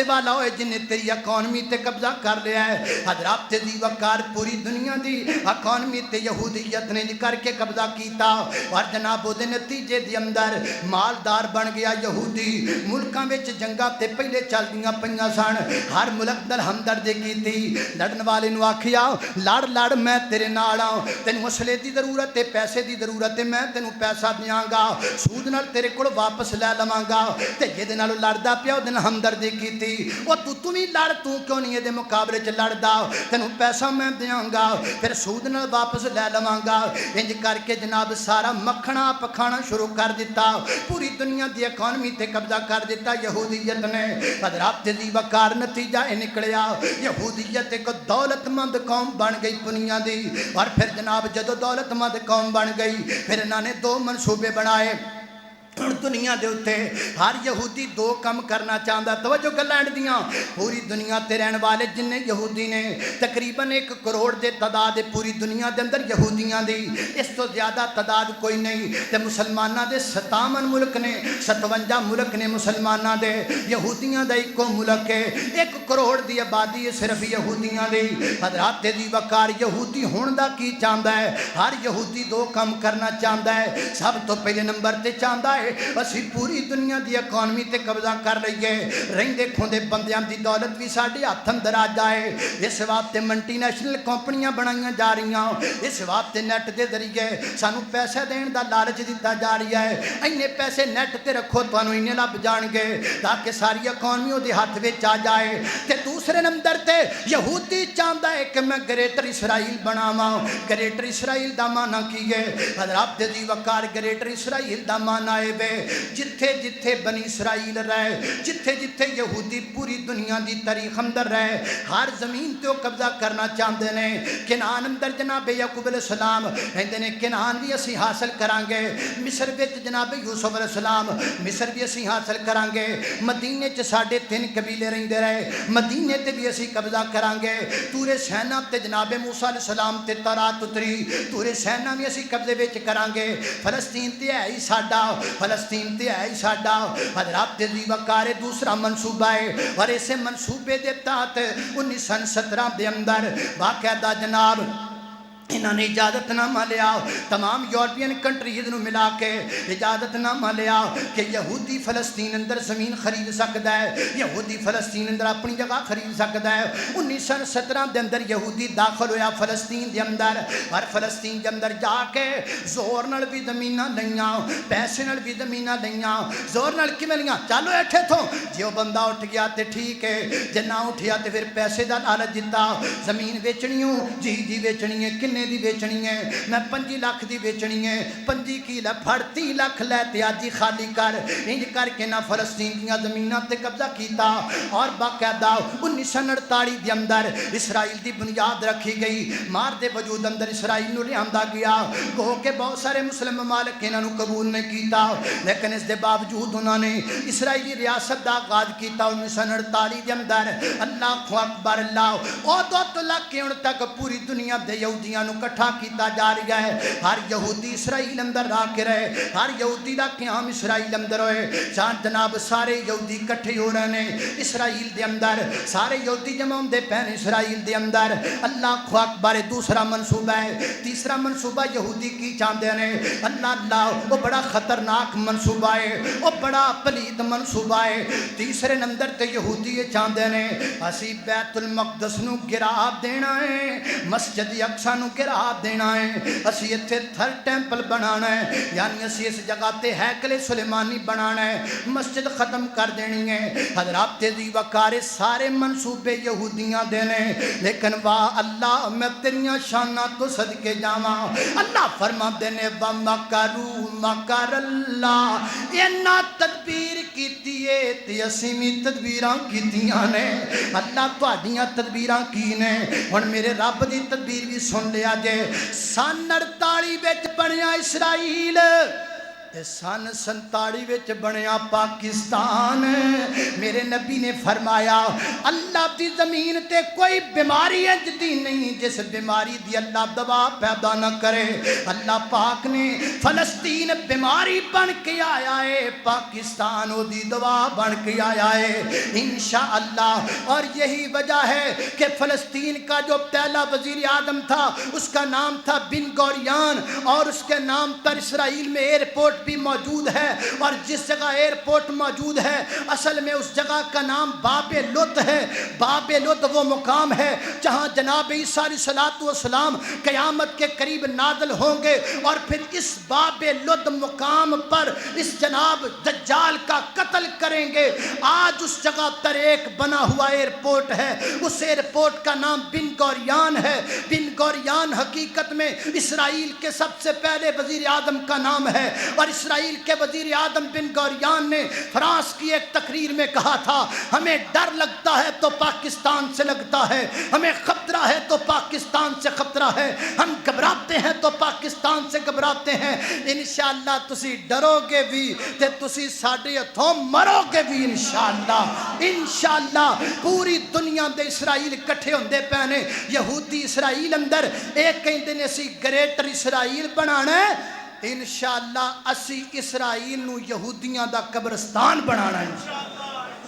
والا ہوئے جنہیں تیری اکانومی تے قبضہ کر لیا ہے۔ حضرات تیزی وقار، پوری دنیا دی اکانومی تے یہودیت نے کر کے قبضہ کیتا، اور جناب دے نتیجے دی اندر مالدار بن گیا یہودی۔ ملکاں وچ جنگاں تے پہلے چل دیاں پئیاں سن، ہر ملک دل ہمدردی کیتی، لڑن والے نو آکھیا لڑ میں تیرے نال ہاں، تینوں اسلحے دی ضرورت ہے، پیسے دی ضرورت ہے، میں تینوں پیسہ دیاں گا، سود نال تیرے کول واپس لے لواں گا، تے جے نال لڑدا پیا اودے نال ہمدردی کیتی، او تو بھی لڑ، تو کیوں نہیں دے مقابلے چ لڑدا، تینوں پیسہ میں دیاں گا، پھر سود نال واپس لے لواں گا۔ انج کر کے جناب سارا مکھنا پکھانا شروع کر دیتا، پوری دنیا دی اکانومی تے قبضہ کر دیتا یہودیت نے۔ حضرات تیزی وقار، نتیجہ یہ نکلیا یہودیت ایک دولت مند قوم بن گئی دنیا دی، اور پھر جناب جدو دولت مند قوم بن گئی، پھر انہوں نے 2 منصوبے بنائے۔ دنیا دے اتے ہر یہودی 2 کم کرنا چاہتا، توجہ گلین دیاں، پوری دنیا تے رہن والے جنہیں یہودی نے تقریباً 1 کروڑ دے تعداد پوری دنیا دے اندر یہودیاں دی، اس تو زیادہ تعداد کوئی نہیں، تے مسلمانہ دے 57 ملک نے، 57 ملک نے مسلمانہ دے، یہودیاں دا 1 ملک ہے، 1 کروڑ دی آبادی ہے صرف یہودیاں دی۔ حضرات تیزی وقار، یہودی ہون دا کی چاہتا ہے؟ ہر یہودی 2 کم کرنا چاہتا ہے۔ سب تو پہلے نمبر تے چاہتا ہے ہے اسی پوری دنیا دی اکانومی تے قبضہ کر لئیے رہندے کھوندے بندیاں دی دولت بھی ساڈے ہاتھ اندر آ جائے اس واسطے ملٹی نیشنل کمپنیاں بنائیاں جا رہی ہیں اس واسطے نیٹ دے ذریعے سانو پیسے دین دا لالچ دیتا جا رہی ہے اینے پیسے نیٹ تے رکھو تانوں اینے لب جان گے تاکہ ساری اکانومی دے ہاتھ وچ آ جائے تے دوسرے نمبر تے یہودی چاہندا ہے کہ میں گریٹر اسرائیل بناواں گریٹر اسرائیل دا معنی کی ہے حضرات دی وقار گریٹر اسرائیل دا معنی ہے جتھے جتھے بنی اسرائیل رہے جتھے جتھے یہودی پوری دنیا دی تاریخ اندر رہے ہر زمین تے قبضہ کرنا چاہتے ہیں کنعان اندر جناب یعقوب علیہ السلام کہندے نے کنعان بھی اسی حاصل کران گے مصر وچ جناب یوسف علیہ السلام مصر بھی اسی حاصل کران گے مدینے چ ساڈے 3 قبیلے رہندے رہے مدینے تے بھی اسی قبضہ کران گے تورے سینا تے جناب موسیٰ علیہ السلام تے تورات اتری تورے سینا بھی اسی قبضے وچ کران گے فلسطین تے ہے ہی ساڈا فلسطین تے ہے ہی ساڈا حضرات دی وقار دوسرا منصوبہ ہے اور اسے منصوبے دے تحت 1917 دے اندر باقاعدہ جناب انہوں نے اجازت نامہ لیا تمام یورپین کنٹریز نو ملا کے اجازت نامہ لیا کہ یہودی فلسطین اندر زمین خرید سکتا ہے یہودی فلسطین اندر اپنی جگہ خرید سکتا ہے 1917 دے اندر یہودی داخل ہویا فلسطین دے اندر اور فلسطین دے اندر جا کے زور نال بھی زمیناں لئیاں پیسے نال بھی زمیناں لئیاں زور نال کیویں لئیاں چلو اٹھے تھو جے بندہ اٹھ گیا تے ٹھیک ہے جے نہ اٹھیا تے پھر پیسے دا لالچ دتا زمین ویچنی ہوں جی ویچنی ہے کنے دی بیچنی ہے میں 5 لاکھ دی بیچنی ہے 5 کی لے پھڑ 30 لاکھ لے تے آجی خالی کر انج کر کے نہ فلسطین دیاں زمیناں تے قبضہ کیتا اور باقاعدہ 1948 دے اندر اسرائیل دی بنیاد رکھی گئی مار دے وجود اندر اسرائیل نو لیاندا گیا کہو کہ بہت سارے مسلم ممالک انہاں نو قبول نہیں کیتا لیکن اس دے باوجود انہوں نے اسرائیلی ریاست دا آغاز کیتا 1948 دے اندر اللہ اکبر اللہ او دو لاکھ کے ان تک پوری دنیا دے یہودیاں نو کٹھا کیتا جا رہا ہے ہر یہودی اسرائیل اندر را کے رہے ہر یہودی دا قیام اسرائیل اندر ہوئے چاند جناب سارے یہودی کٹھے ہو رہے ہیں اسرائیل دے اندر سارے یہودی جمع دے پہن اسرائیل دے اندر اللہ اکبر دوسرا منصوبہ ہے تیسرا منصوبہ یہودی کی چاہتے ہیں اللہ وہ بڑا خطرناک منصوبہ ہے وہ بڑا پلیت منصوبہ ہے تیسرے نمبر تے یہودی یہ چاہتے ہیں اسی بیت المقدس نو گرا دینا ہے مسجد اقصی نو گرا دینا ہے اسی اتھے تھر ٹیمپل بنانا ہے یعنی اسی اس جگہ تے ہیکل سلیمانی بنانا ہے مسجد ختم کر دینی ہے حضرات دی وقار سارے منصوبے یہودیاں دینے لیکن واہ اللہ میں تیریاں شانہ تو صدقے جاواں اللہ فرما دینے وَمَكَرُوا مَكَرَ اللَّهِ اینا تدبیر کیتی ہے تے اسیمی تدبیراں کیتیاں نے اللہ تو آدیاں تدبیراں کی نے اور میرے رب دی تدبیر بھی سن لیا جے سن 48 وچ بنیا اسرائیل سن 47 وچ بنیا پاکستان میرے نبی نے فرمایا اللہ دی زمین تے کوئی بیماری انجدی نہیں جس بیماری دی اللہ دوا پیدا نہ کرے اللہ پاک نے فلسطین بیماری بن کے آیا ہے پاکستان او دی دوا بن کے آیا ہے انشاءاللہ اور یہی وجہ ہے کہ فلسطین کا جو پہلا وزیر اعظم تھا اس کا نام تھا بن گوریان اور اس کے نام پر اسرائیل میں ایئرپورٹ بھی موجود ہے اور جس جگہ ایئرپورٹ موجود ہے اصل میں اس جگہ کا نام باب لد ہے باب لد وہ مقام ہے جہاں جناب عیسیٰ علیہ السلام قیامت کے قریب نازل ہوں گے اور پھر اس باب لد مقام پر اس جناب دجال کا قتل کریں گے آج اس جگہ پر ایک بنا ہوا ایئرپورٹ ہے اس ایئرپورٹ کا نام بن گوریان ہے بن گوریان حقیقت میں اسرائیل کے سب سے پہلے وزیر اعظم کا نام ہے اور اسرائیل کے وزیر اعظم بن گوریان نے فرانس کی ایک تقریر میں کہا تھا ہمیں ڈر لگتا ہے تو پاکستان سے لگتا ہے ہمیں خطرہ ہے تو پاکستان سے خطرہ ہے ہم گھبراتے ہیں تو پاکستان سے گھبراتے ہیں انشاءاللہ تسی ڈرو گے بھی تے تسی ساڈے ہتھوں مرو گے بھی انشاءاللہ پوری دنیا دے اسرائیل کٹھے ہوندے پے نے یہودی اسرائیل اندر ایک کہندے نے اسی گریٹر اسرائیل بنانا ہے انشاءاللہ اسی اسرائیل نو یہودیاں دا قبرستان بنانا ہے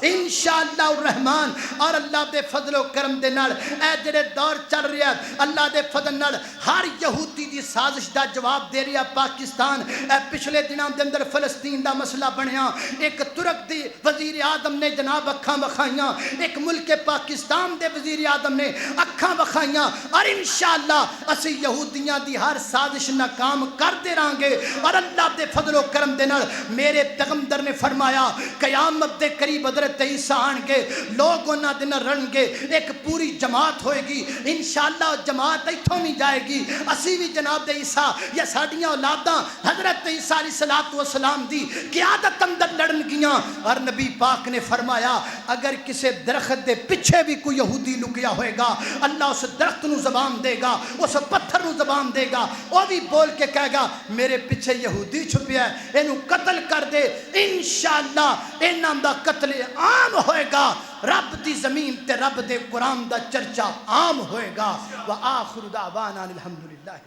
انشاءاللہ الرحمن. اور اللہ دے فضل و کرم دے نال اے جڑے دور چل رہا اللہ دے فضل نال ہر یہودی دی سازش دا جواب دے رہا پاکستان. اے پچھلے دنوں دے اندر فلسطین دا مسئلہ بنیا, ایک ترک دی وزیر اعظم نے جناب اکھاں وکھائیاں, ایک ملک پاکستان دے وزیر اعظم نے اکھاں وکھائیاں, اور انشاءاللہ اسی یہودیاں دی ہر سازش ناکام کردے رہاں گے. اور اللہ دے فضل و کرم دے نال میرے پیغمبر نے فرمایا قیامت دے قریب حضرت عیسیٰ آن گے, لوگ انہاں دے نال رلن گے, ایک پوری جماعت ہوئے گی انشاءاللہ. جماعت ایتھوں نہیں جائے گی, اسی بھی جناب دے عیسیٰ یا ساڈیاں اولاداں حضرت عیسیٰ علیہ السلام دی قیادت اندر لڑن گیاں. اور نبی پاک نے فرمایا اگر کسی درخت دے پیچھے بھی کوئی یہودی لکیا ہوئے گا اللہ اس درخت نو زبان دے گا, اس پتھر نو زبان دے گا, وہ بھی بول کے کہے گا میرے پیچھے یہودی چھپیا ہے اینو قتل کر دے. انشاءاللہ انہاں دا قتل عام ہوئے گا, رب دی زمین تے رب دے قرآن دا چرچا عام ہوئے گا. وآخر دعوانا الحمدللہ.